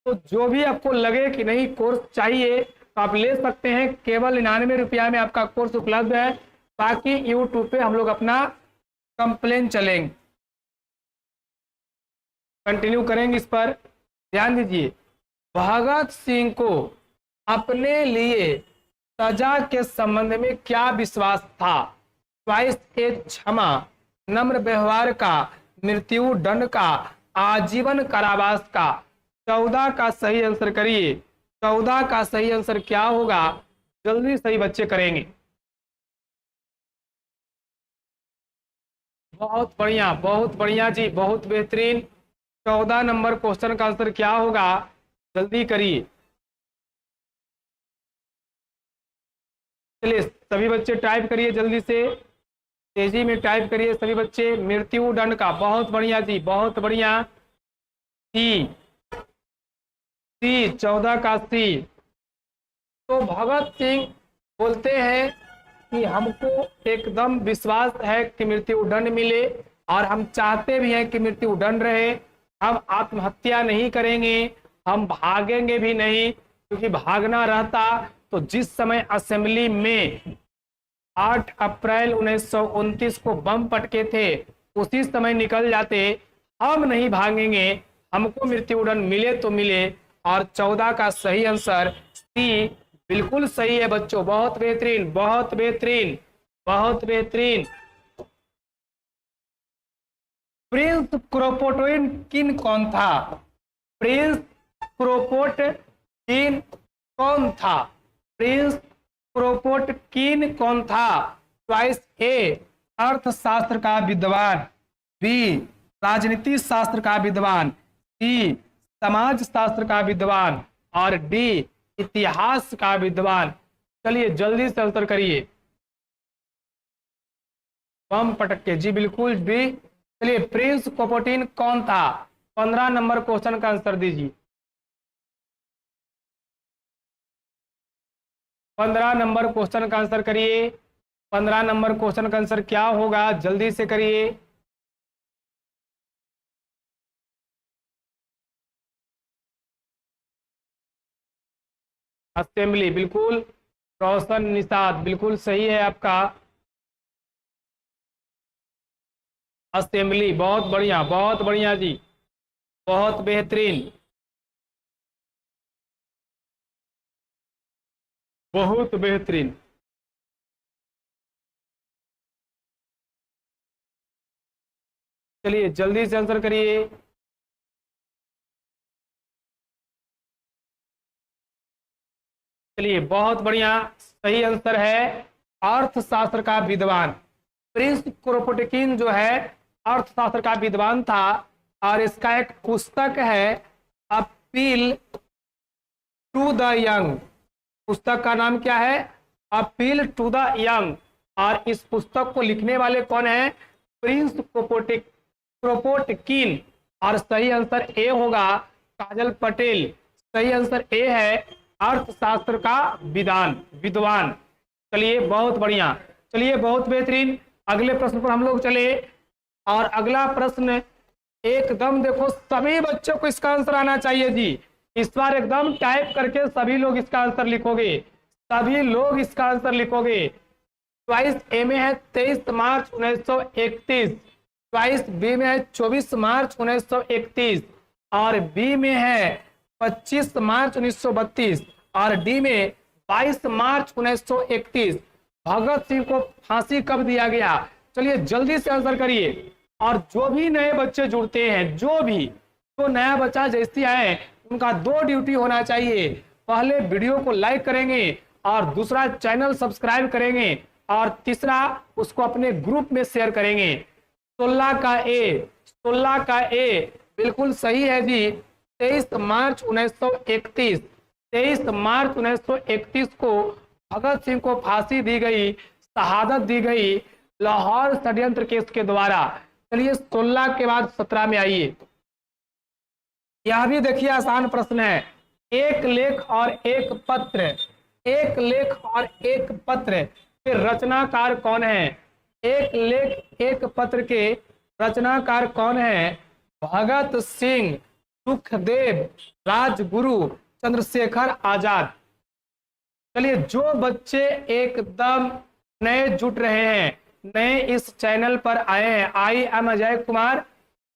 तो जो भी आपको लगे कि नहीं कोर्स चाहिए तो आप ले सकते हैं। केवल 99 रुपया में आपका कोर्स उपलब्ध है। बाकी यूट्यूब पे हम लोग अपना कंप्लेन चलेंगे, कंटिन्यू करेंगे इस पर। ध्यान दीजिए, भगत सिंह को अपने लिए सजा के संबंध में क्या विश्वास था? चॉइस ए क्षमा, नम्र व्यवहार का, मृत्यु दंड का, आजीवन कारावास का। 14 का सही आंसर करिए। 14 का सही आंसर क्या होगा? जल्दी सही बच्चे करेंगे। बहुत बढ़िया, बहुत बढ़िया जी, बहुत बेहतरीन। 14 नंबर क्वेश्चन का आंसर क्या होगा? जल्दी करिए। चलिए सभी बच्चे टाइप करिए, जल्दी से तेजी में टाइप करिए सभी बच्चे। मृत्यु दंड का। बहुत बढ़िया जी, बहुत बढ़िया। सी 14 का सी। तो भगत सिंह बोलते हैं कि हमको एकदम विश्वास है कि मृत्यु दंड मिले और हम चाहते भी हैं कि मृत्यु दंड रहे। हम आत्महत्या नहीं करेंगे, हम भागेंगे भी नहीं, क्योंकि भागना रहता तो जिस समय असेंबली में 8 अप्रैल 1929 को बम पटके थे उसी समय निकल जाते। हम नहीं भागेंगे, हमको मृत्युदंड मिले तो मिले। और 14 का सही आंसर सी बिल्कुल सही है बच्चों। बहुत बेहतरीन, बहुत बेहतरीन, बहुत बेहतरीन। प्रिंस क्रोपोटोइन किन कौन था? प्रिंस क्रोपोटकिन कौन था? प्रिंस क्रोपोटकिन कौन था? चॉइस ए अर्थशास्त्र का विद्वान, बी राजनीति शास्त्र का विद्वान, सी समाज शास्त्र का विद्वान और डी इतिहास का विद्वान। चलिए जल्दी से आंसर करिए, बम पटक के। जी बिल्कुल बी। चलिए प्रिंस क्रोपोटकिन कौन था? 15 नंबर क्वेश्चन का आंसर दीजिए। 15 नंबर क्वेश्चन का आंसर करिए। 15 नंबर क्वेश्चन का आंसर क्या होगा? जल्दी से करिए। असेंबली, बिल्कुल। रोशन निषाद, बिल्कुल सही है आपका। असेंबली, बहुत बढ़िया जी, बहुत बेहतरीन, बहुत बेहतरीन। चलिए जल्दी से आंसर करिए। चलिए बहुत बढ़िया, सही आंसर है अर्थशास्त्र का विद्वान। प्रिंस क्रोपोटकिन जो है अर्थशास्त्र का विद्वान था और इसका एक पुस्तक है अपील टू द यंग। पुस्तक का नाम क्या है? Appeal to the young. और इस पुस्तक को लिखने वाले कौन है? Prince Kropotkin. और सही आंसर ए होगा काजल पटेल। सही आंसर ए है अर्थशास्त्र का विद्वान। चलिए बहुत बढ़िया, चलिए बहुत बेहतरीन। अगले प्रश्न पर हम लोग चले और अगला प्रश्न एकदम देखो, सभी बच्चों को इसका आंसर आना चाहिए जी। इस बार एकदम टाइप करके सभी लोग इसका आंसर लिखोगे, सभी लोग इसका आंसर लिखोगे। चॉइस ए में है 23 मार्च 1931, चॉइस बी में है 24 मार्च 1931 और बी में है 25 मार्च 1932 और डी में 22 मार्च 1931। भगत सिंह को फांसी कब दिया गया? चलिए जल्दी से आंसर करिए। और जो भी नए बच्चे जुड़ते हैं, जो नया बच्चा जैसे आए, उनका 2 ड्यूटी होना चाहिए। पहले वीडियो को लाइक करेंगे और दूसरा चैनल सब्सक्राइब करेंगे और तीसरा उसको अपने ग्रुप में शेयर करेंगे। 16 का ए बिल्कुल सही है जी। 23 मार्च 1931, 23 मार्च 1931 को भगत सिंह को फांसी दी गई, शहादत दी गई लाहौर षड्यंत्र केस के द्वारा। चलिए 16 के बाद 17 में आइए। यह भी देखिए आसान प्रश्न है। एक लेख और एक पत्र, एक लेख और एक पत्र के रचनाकार कौन है? एक लेख एक पत्र के रचनाकार कौन है? भगत सिंह, सुखदेव, राजगुरु, चंद्रशेखर आजाद। चलिए जो बच्चे एकदम नए जुट रहे हैं, नए इस चैनल पर आए हैं, I am Ajay Kumar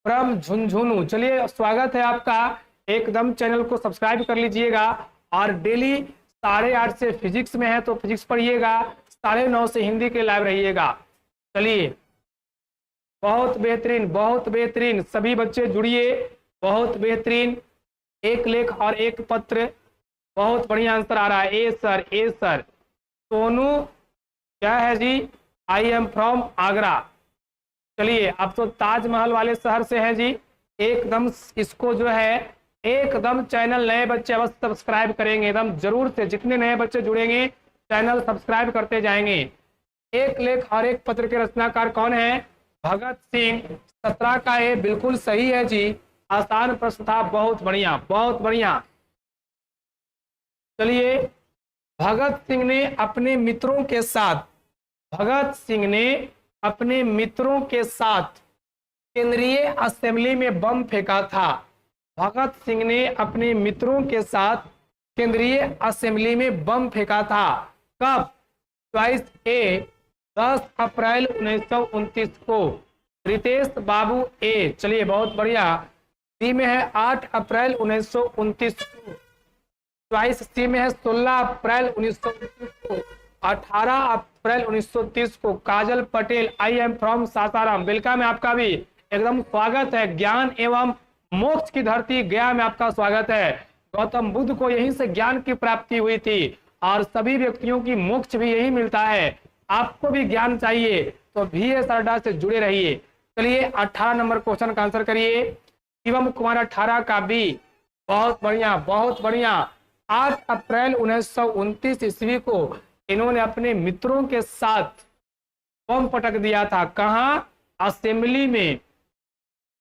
from Jhunjhunu. चलिए स्वागत है आपका। एकदम चैनल को सब्सक्राइब कर लीजिएगा और डेली 8:30 से फिजिक्स में है तो फिजिक्स पढ़िएगा, 9:30 से हिंदी के लाइव रहिएगा। चलिए बहुत बेहतरीन, बहुत बेहतरीन, सभी बच्चे जुड़िए, बहुत बेहतरीन। एक लेख और एक पत्र, बहुत बढ़िया आंसर आ रहा है। ए सर, ए सर। सोनू क्या है जी? I am from Agra. चलिए अब तो ताजमहल वाले शहर से हैं जी। एकदम इसको जो है एकदम चैनल नए बच्चे अवश्य सब्सक्राइब करेंगे, एकदम जरूर से। जितने नए बच्चे जुड़ेंगे चैनल सब्सक्राइब करते जाएंगे। एक लेख और एक पत्र के रचनाकार कौन है? भगत सिंह। 17 का ए बिल्कुल सही है जी। आसान प्रश्न था, बहुत बढ़िया, बहुत बढ़िया। चलिए भगत सिंह ने अपने मित्रों के साथ, भगत सिंह ने अपने मित्रों के साथ केंद्रीय असेंबली में बम फेंका था। भगत सिंह ने अपने मित्रों के साथ केंद्रीय असेंबली में बम फेंका था। कब? चॉइस ए 10 अप्रैल 1929 को, रितेश बाबू ए। चलिए बहुत बढ़िया। सी में है 8 अप्रैल 1929 को, चॉइस सी में है 16 अप्रैल 1929 को, 18 अप्रैल 1930 को। Kajal Patel, I am from Sasaram. Welcome में आपका भी एकदम स्वागत है। ज्ञान एवं मोक्ष की धरती गया में आपका स्वागत है। गौतम बुद्ध को यहीं से ज्ञान की प्राप्ति हुई थी और सभी व्यक्तियों की मोक्ष भी यही मिलता है। आपको भी ज्ञान चाहिए तो VS अड्डा से जुड़े रहिए। चलिए 18 नंबर क्वेश्चन का आंसर करिए। शिवम कुमार 18 का बी। बहुत बढ़िया, बहुत बढ़िया। 8 अप्रैल 1929 ईस्वी को इन्होंने अपने मित्रों के साथ बम पटक दिया था। कहां? असेंबली में।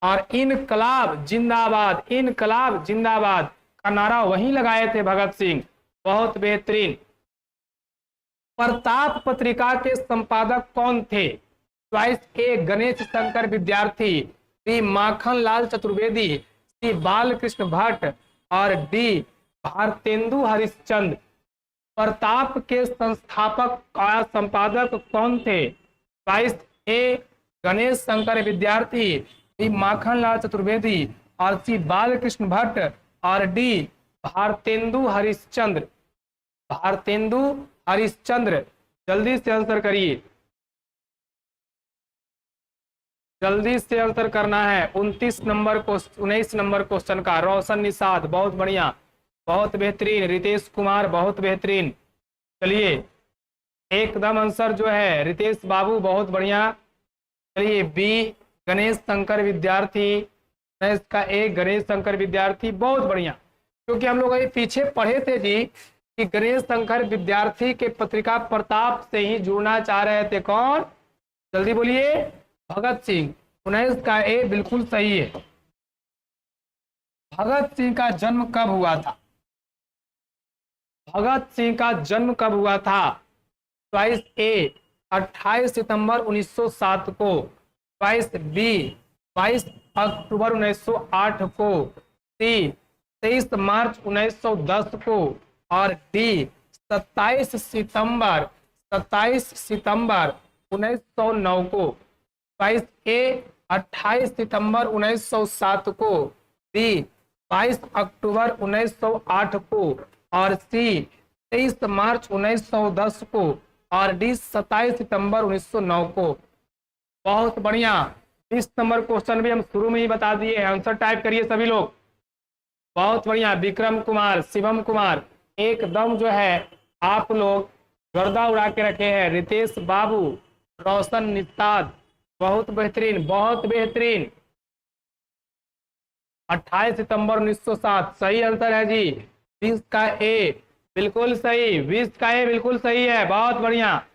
और इनकलाब जिंदाबाद, इनकलाब जिंदाबाद का नारा वहीं लगाए थे भगत सिंह। बहुत बेहतरीन। प्रताप पत्रिका के संपादक कौन थे? चॉइस ए गणेश शंकर विद्यार्थी, बी माखन लाल चतुर्वेदी, सी बालकृष्ण भट्ट और डी भारतेंदु हरिश्चंद्र। प्रताप के संस्थापक का संपादक कौन थे? चॉइस ए गणेश शंकर विद्यार्थी, बी माखन लाल चतुर्वेदी और सी बालकृष्ण भट्ट और डी भारतेंदु हरिश्चंद्र। भारतेंदु हरिश्चंद्र। जल्दी से आंसर करिए, जल्दी से आंसर करना है। 19 नंबर क्वेश्चन का। रोशन निषाद, बहुत बढ़िया, बहुत बेहतरीन। रितेश कुमार, बहुत बेहतरीन। चलिए एकदम आंसर जो है रितेश बाबू, बहुत बढ़िया। चलिए बी गणेश शंकर विद्यार्थी, इसका एक गणेश शंकर विद्यार्थी, बहुत बढ़िया। क्योंकि हम लोग पीछे पढ़े थे जी कि गणेश शंकर विद्यार्थी के पत्रिका प्रताप से ही जुड़ना चाह रहे थे। कौन? जल्दी बोलिए। भगत सिंह। 19 का ए बिल्कुल सही है। भगत सिंह का जन्म कब हुआ था? भगत सिंह का जन्म कब हुआ था? चॉइस ए 28 सितंबर 1907 को, चॉइस बी 22 अक्टूबर 1908 को, सी 23 मार्च 1910 को और डी 27 सितंबर 1909 को। चॉइस ए 28 सितंबर 1907 को, बी 22 अक्टूबर 1908 को और सी 23 मार्च 1910 को और डी 27 सितंबर 1909 को। बहुत बढ़िया। 20 नंबर क्वेश्चन भी हम शुरू में ही बता दिए। आंसर टाइप करिए सभी लोग। बहुत बढ़िया। विक्रम कुमार, शिवम कुमार, एकदम जो है आप लोग गर्दा उड़ा के रखे हैं। रितेश बाबू, रोशन निषाद, बहुत बेहतरीन, बहुत बेहतरीन। 28 सितंबर 1907 सही आंसर है जी। 20 का ए बिल्कुल सही, 20 का ए बिल्कुल सही है। बहुत बढ़िया।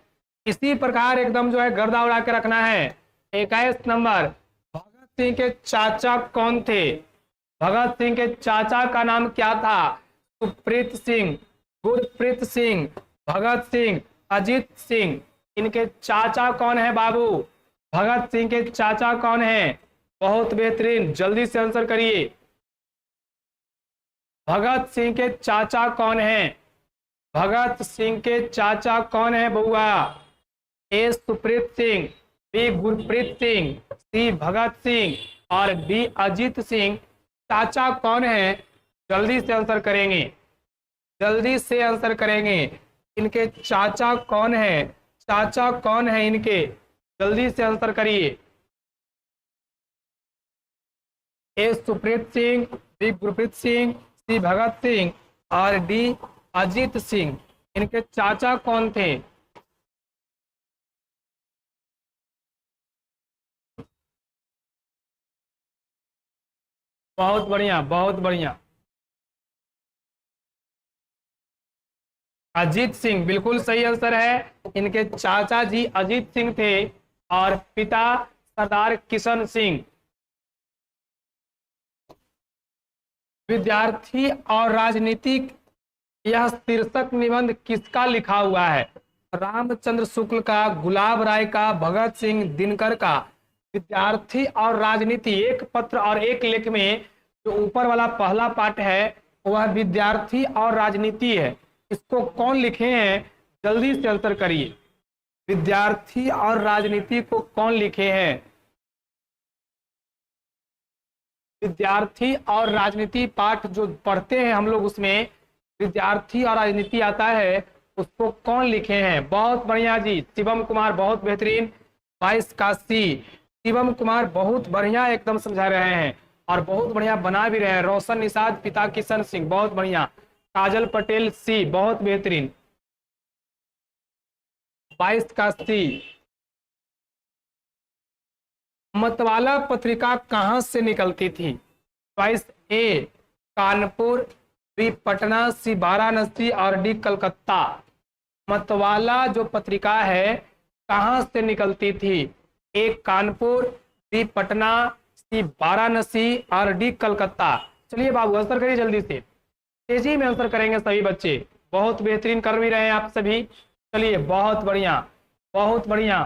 इसी प्रकार एकदम जो है गर्दा उड़ा के रखना है। 21 नंबर, भगत सिंह के चाचा कौन थे? भगत सिंह के चाचा का नाम क्या था? सुप्रीत सिंह, गुरप्रीत सिंह, भगत सिंह, अजीत सिंह। इनके चाचा कौन है बाबू? भगत सिंह के चाचा कौन है? बहुत बेहतरीन। जल्दी से आंसर करिए। भगत सिंह के चाचा कौन है? भगत सिंह के चाचा कौन है बउआ? ए सुप्रीत सिंह, बी गुरप्रीत सिंह, सी भगत सिंह और डी अजीत सिंह। चाचा कौन है? जल्दी से आंसर करेंगे, जल्दी से आंसर करेंगे। इनके चाचा कौन है? चाचा कौन है इनके? जल्दी से आंसर करिए। ए सुप्रीत सिंह, बी गुरप्रीत सिंह, सी भगत सिंह और डी अजीत सिंह। इनके चाचा कौन थे? बहुत बढ़िया, बहुत बढ़िया। अजीत सिंह बिल्कुल सही आंसर है। इनके चाचा जी अजीत सिंह थे और पिता सरदार किशन सिंह। विद्यार्थी और राजनीतिक, यह शीर्षक निबंध किसका लिखा हुआ है? रामचंद्र शुक्ल का, गुलाब राय का, भगत सिंह, दिनकर का। विद्यार्थी और राजनीति, एक पत्र और एक लेख में जो ऊपर वाला पहला पार्ट है वह विद्यार्थी और राजनीति है। इसको कौन लिखे हैं? जल्दी से आंसर करिए। विद्यार्थी और राजनीति को कौन लिखे हैं? विद्यार्थी और राजनीति पाठ जो पढ़ते हैं हम लोग, उसमें विद्यार्थी और राजनीति आता है, उसको कौन लिखे हैं? बहुत बढ़िया जी, शिवम कुमार, बहुत बेहतरीन। 22 का सी। शिवम कुमार बहुत बढ़िया एकदम समझा रहे हैं। और बहुत बढ़िया बना भी रहे हैं। रोशन निषाद पिता किशन सिंह, बहुत बढ़िया। काजल पटेल सी, बहुत बेहतरीन। 22 का सी। मतवाला पत्रिका कहां से निकलती थी? चॉइस ए कानपुर, बी पटना, सी वाराणसी और डी कलकत्ता। मतवाला जो पत्रिका है कहां से निकलती थी? ए कानपुर, बी पटना, सी वाराणसी और डी कलकत्ता। चलिए बाबू आंसर करिए जल्दी से, तेजी में आंसर करेंगे सभी बच्चे। बहुत बेहतरीन कर भी रहे हैं आप सभी। चलिए बहुत बढ़िया, बहुत बढ़िया,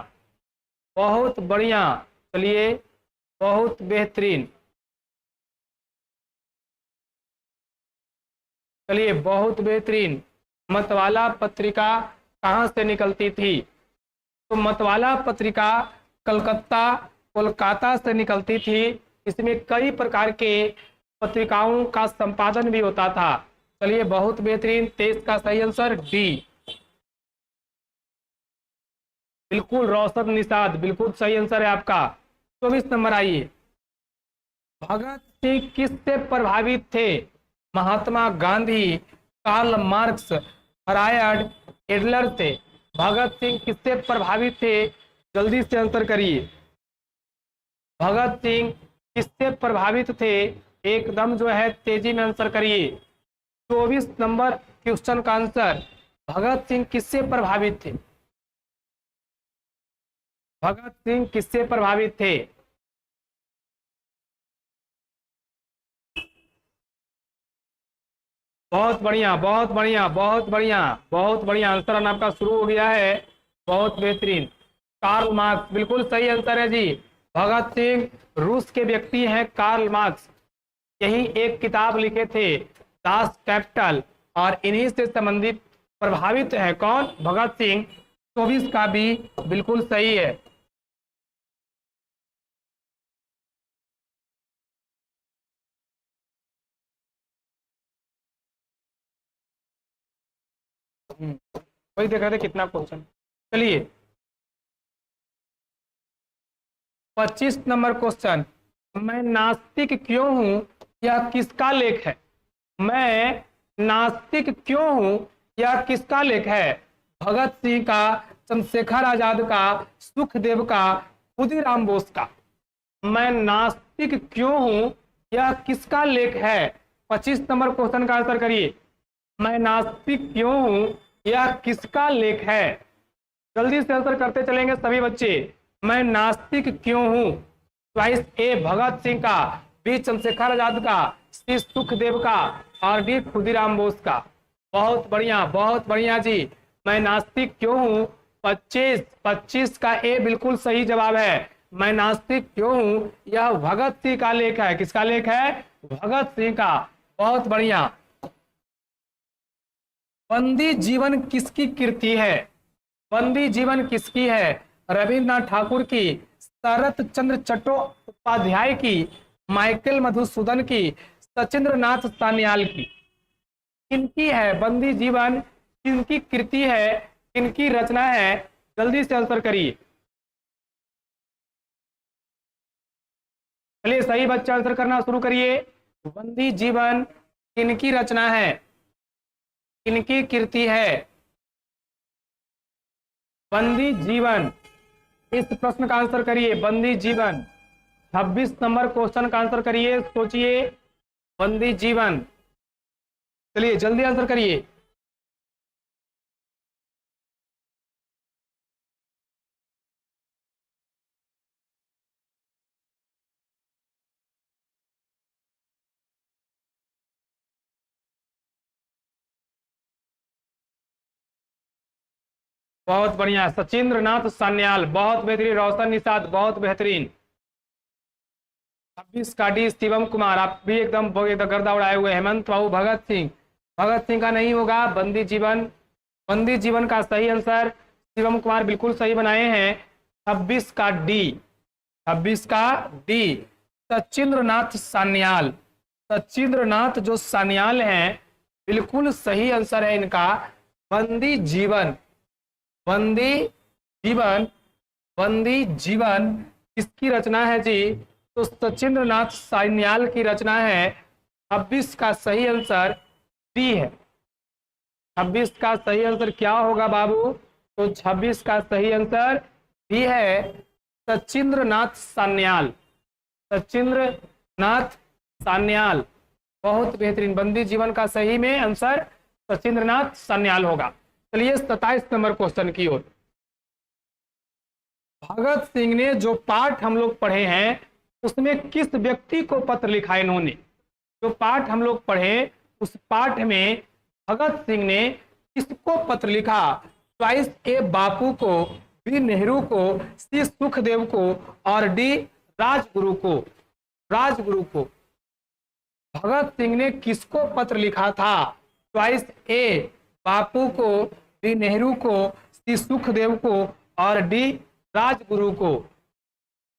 बहुत बढ़िया। चलिए बहुत बेहतरीन। चलिए बहुत बेहतरीन। मतवाला पत्रिका कहां से निकलती थी? तो मतवाला पत्रिका कलकत्ता, कोलकाता से निकलती थी। इसमें कई प्रकार के पत्रिकाओं का संपादन भी होता था। चलिए बहुत बेहतरीन। 23 का सही आंसर डी, बिल्कुल रोशन निषाद, बिल्कुल सही आंसर है आपका। 24 नंबर आइए। भगत सिंह किससे प्रभावित थे? Mahatma Gandhi, Karl Marx, हरायड, Adler से। भगत सिंह किससे प्रभावित थे? जल्दी से आंसर करिए। भगत सिंह किससे प्रभावित थे? एकदम जो है तेजी में आंसर करिए। 24 नंबर क्वेश्चन का आंसर, भगत सिंह किससे प्रभावित थे? भगत सिंह किससे प्रभावित थे? बहुत बढ़िया, बहुत बढ़िया, बहुत बढ़िया, बहुत बढ़िया। आंसर आपका शुरू हो गया है, बहुत बेहतरीन। कार्ल मार्क्स, बिल्कुल सही आंसर है जी। भगत सिंह रूस के व्यक्ति हैं कार्ल मार्क्स। यही एक किताब लिखे थे दास कैपिटल, और इन्हीं से संबंधित प्रभावित है कौन? भगत सिंह। 24 का भी बिल्कुल सही है। वही देख रहे थे कितना क्वेश्चन। चलिए 25 नंबर क्वेश्चन, मैं नास्तिक क्यों हूं यह किसका लेख है? मैं नास्तिक क्यों हूं यह किसका लेख है? भगत सिंह का, चंद्रशेखर आजाद का, सुखदेव का, खुदीराम बोस का। मैं नास्तिक क्यों हूं यह किसका लेख है? 25 नंबर क्वेश्चन का आंसर करिए। मैं नास्तिक क्यों हूं यह किसका लेख है? जल्दी से आंसर करते चलेंगे सभी बच्चे। मैं नास्तिक क्यों हूं? चॉइस ए भगत सिंह का, बी चंद्रशेखर आजाद का, सी सुखदेव का और डी खुदीराम बोस का। बहुत बढ़िया, बहुत बढ़िया जी। मैं नास्तिक क्यों हूं 25 का ए बिल्कुल सही जवाब है। मैं नास्तिक क्यों हूं यह भगत सिंह का लेख है। किसका लेख है? भगत सिंह का। बहुत बढ़िया। बंदी जीवन किसकी कृति है? बंदी जीवन किसकी है? रविन्द्रनाथ ठाकुर की, शरत चंद्र चट्टोपाध्याय की, माइकल मधुसूदन की, सचिंद्र नाथ सान्याल की। किनकी है बंदी जीवन? किनकी कृति है? किनकी रचना है? जल्दी से आंसर करिए। चलिए सही बच्चा आंसर करना शुरू करिए। बंदी जीवन किनकी रचना है? किनकी कृति है? बंदी जीवन, इस प्रश्न का आंसर करिए। बंदी जीवन 26 नंबर क्वेश्चन का आंसर करिए, सोचिए। बंदी जीवन, चलिए जल्दी आंसर करिए। बहुत बढ़िया, सचिंद्र नाथ सान्याल, बहुत बेहतरीन। रोशन निषाद, बहुत बेहतरीन। 26 का डी शिवम कुमार, आप भी एकदम गर्दा उड़ाए हुए। हेमंत बाबू भगत सिंह, भगत सिंह का नहीं होगा। बंदी जीवन, बंदी जीवन का सही आंसर शिवम कुमार बिल्कुल सही बनाए हैं। 26 का डी, 26 का डी सचिंद्र नाथ सान्याल। सचिंद्र नाथ जो सान्याल हैं बिल्कुल सही आंसर है इनका। बंदी जीवन, बंदी जीवन, बंदी जीवन किसकी रचना है जी? तो सचिंद्र नाथ सान्याल की रचना है। 26 का सही आंसर डी है। 26 का सही आंसर क्या होगा बाबू? तो 26 का सही आंसर डी है, सचिंद्र नाथ सान्याल। सचिंद्र नाथ सान्याल, बहुत बेहतरीन। बंदी जीवन का सही में आंसर सचिंद्र नाथ सान्याल होगा। चलिए 27 नंबर क्वेश्चन की ओर। भगत सिंह ने जो पाठ हम लोग पढ़े हैं उसमें किस व्यक्ति को पत्र लिखा इन्होंने? जो पाठ हम लोग पढ़े उस पाठ में भगत सिंह ने किसको पत्र लिखा? चॉइस ए बापू को, बी नेहरू को, सी सुखदेव को और डी राजगुरु को। राजगुरु को भगत सिंह ने किसको पत्र लिखा था? चॉइस ए बापू को, बी नेहरू को, सी सुखदेव को और डी राजगुरु को।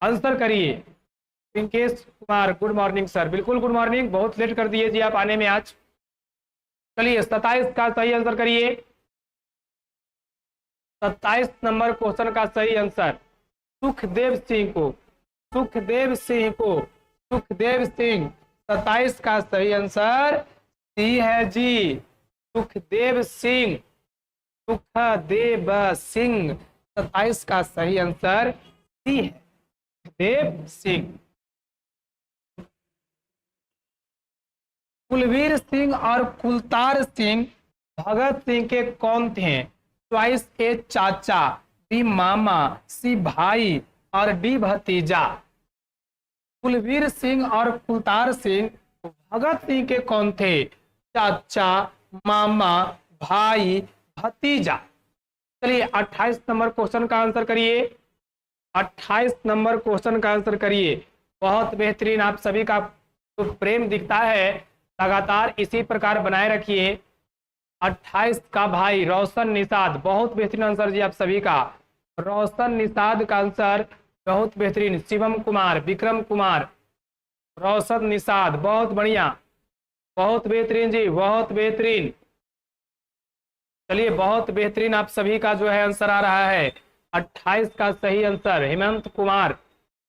आंसर करिए। Pinkesh Kumar, good morning sir. बिल्कुल गुड मॉर्निंग, बहुत लेट कर दिए जी आप आने में आज। चलिए 27 का सही आंसर करिए। 27 नंबर क्वेश्चन का सही आंसर सुखदेव सिंह को। सुखदेव सिंह को, सुखदेव सिंह। 27 का सही आंसर सी है जी, सुखदेव सिंह। सुखदेव सिंह, 27 का सही आंसर सी है, सुखदेव सिंह। कुलवीर सिंह और कुलतार सिंह भगत सिंह के कौन थे? चॉइस ए चाचा, बी मामा, सी भाई और डी भतीजा। कुलवीर सिंह और कुलतार सिंह भगत सिंह के कौन थे? चाचा, मामा, भाई, भतीजा। चलिए 28 नंबर क्वेश्चन का आंसर करिए। 28 नंबर क्वेश्चन का आंसर करिए। बहुत बेहतरीन, आप सभी का तो प्रेम दिखता है, लगातार इसी प्रकार बनाए रखिए। 28 का भाई रोशन निषाद, बहुत बेहतरीन आंसर जी आप सभी का। रोशन निषाद का आंसर बहुत बेहतरीन। शिवम कुमार, विक्रम कुमार, रोशन निषाद, बहुत बढ़िया, बहुत बेहतरीन जी, बहुत बेहतरीन। चलिए बहुत बेहतरीन आप सभी का जो है आंसर आ रहा है। 28 का सही आंसर हेमंत कुमार,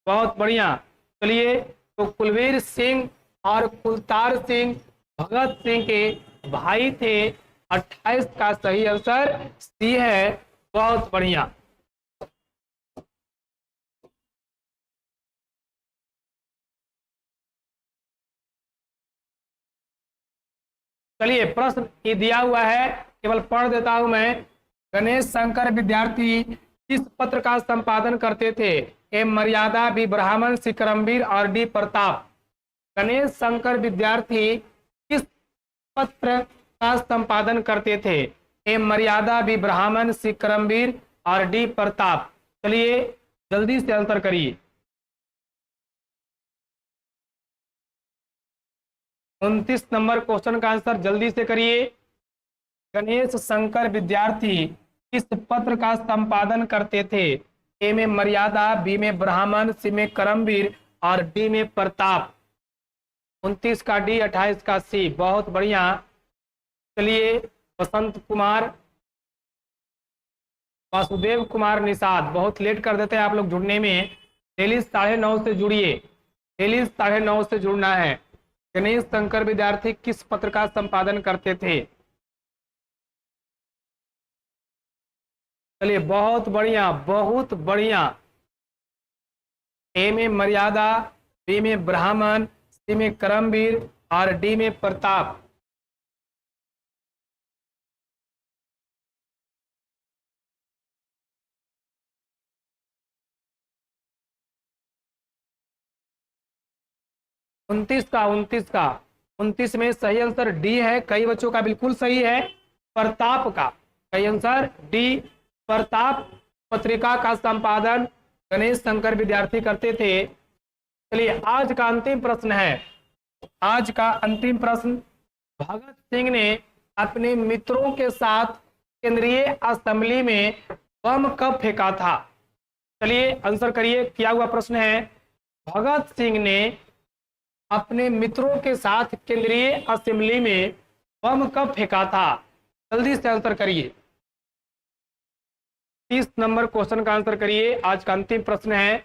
बहुत बढ़िया। चलिए तो कुलवीर सिंह और कुलतार सिंह भगत सिंह के भाई थे। 28 का सही आंसर सी है, बहुत बढ़िया। चलिए प्रश्न ये दिया हुआ है, केवल पढ़ देता हूं मैं। गणेश शंकर विद्यार्थी किस पत्र का संपादन करते थे? ए मर्यादा, बी ब्राह्मण, सी करमवीर और डी प्रताप। गणेश शंकर विद्यार्थी किस पत्र का संपादन करते थे? ए मर्यादा, बी ब्राह्मण, सी करमवीर और डी प्रताप। चलिए जल्दी से आंसर करिए। 29 नंबर क्वेश्चन का आंसर जल्दी से करिए। गणेश शंकर विद्यार्थी किस पत्र का संपादन करते थे? ए में मर्यादा, बी में ब्राह्मण, सी में करमवीर और डी में प्रताप। 29 का डी, 28 का सी, बहुत बढ़िया। चलिए वसंत कुमार, वासुदेव कुमार निषाद, बहुत लेट कर देते हैं आप लोग जुड़ने में। डेली 9:30 से जुड़िए, डेली 9:30 से जुड़ना है। गणेश शंकर विद्यार्थी किस पत्र का संपादन करते थे? चलिए बहुत बढ़िया, बहुत बढ़िया। ए में मर्यादा, बी में ब्राह्मण, सी में करमवीर और डी में प्रताप। उनतीस का 29 में सही आंसर डी है। कई बच्चों का बिल्कुल सही है, प्रताप का। सही आंसर डी, प्रताप पत्रिका का संपादन गणेश शंकर विद्यार्थी करते थे। चलिए आज का अंतिम प्रश्न है। आज का अंतिम प्रश्न, भगत सिंह ने अपने मित्रों के साथ केंद्रीय असेंबली में बम कब फेंका था? चलिए आंसर करिए। किया हुआ प्रश्न है, भगत सिंह ने अपने मित्रों के साथ केंद्रीय असेंबली में बम कब फेंका था? जल्दी से आंसर करिए। 30 नंबर क्वेश्चन का आंसर करिए। आज का अंतिम प्रश्न है।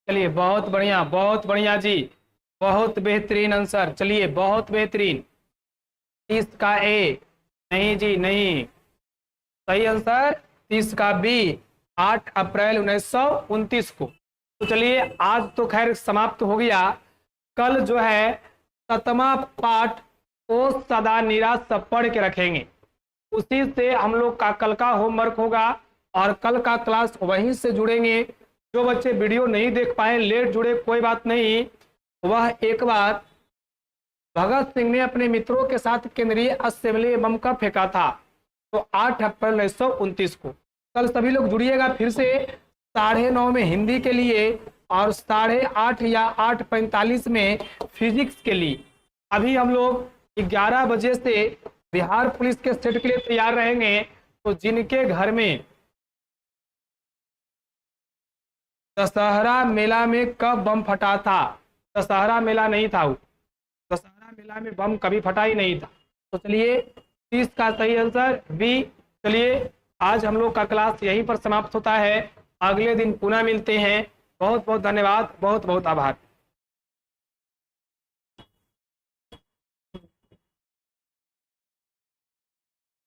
चलिए बहुत बढ़िया जी, बहुत बेहतरीन आंसर। चलिए बहुत बेहतरीन। 30 का ए, नहीं जी नहीं, सही आंसर 30 का बी, 8 अप्रैल 1929 को। तो चलिए आज तो खैर समाप्त हो गया। कल जो है 7वां पाठ को सदा निराश सब पढ़ के रखेंगे, उसी से हम लोग का कल का होमवर्क होगा और कल का क्लास वहीं से जुड़ेंगे। जो बच्चे वीडियो नहीं देख पाए, लेट जुड़े, कोई बात नहीं। वह एक बार भगत सिंह ने अपने मित्रों के साथ केंद्रीय असेंबली बम कब फेंका था, तो 8 अप्रैल 1929 को। कल सभी लोग जुड़िएगा फिर से 9:30 में हिंदी के लिए और 8:30 या 8:45 में फिजिक्स के लिए। अभी हम लोग 11 बजे से बिहार पुलिस के सेट के लिए तैयार रहेंगे। तो जिनके घर में दशहरा मेला में कब बम फटा था, दशहरा मेला नहीं था, दशहरा मेला में बम कभी फटा ही नहीं था। तो चलिए 30 का सही आंसर बी। चलिए आज हम लोग का क्लास यहीं पर समाप्त होता है, अगले दिन पुनः मिलते हैं। बहुत बहुत धन्यवाद, बहुत बहुत आभार।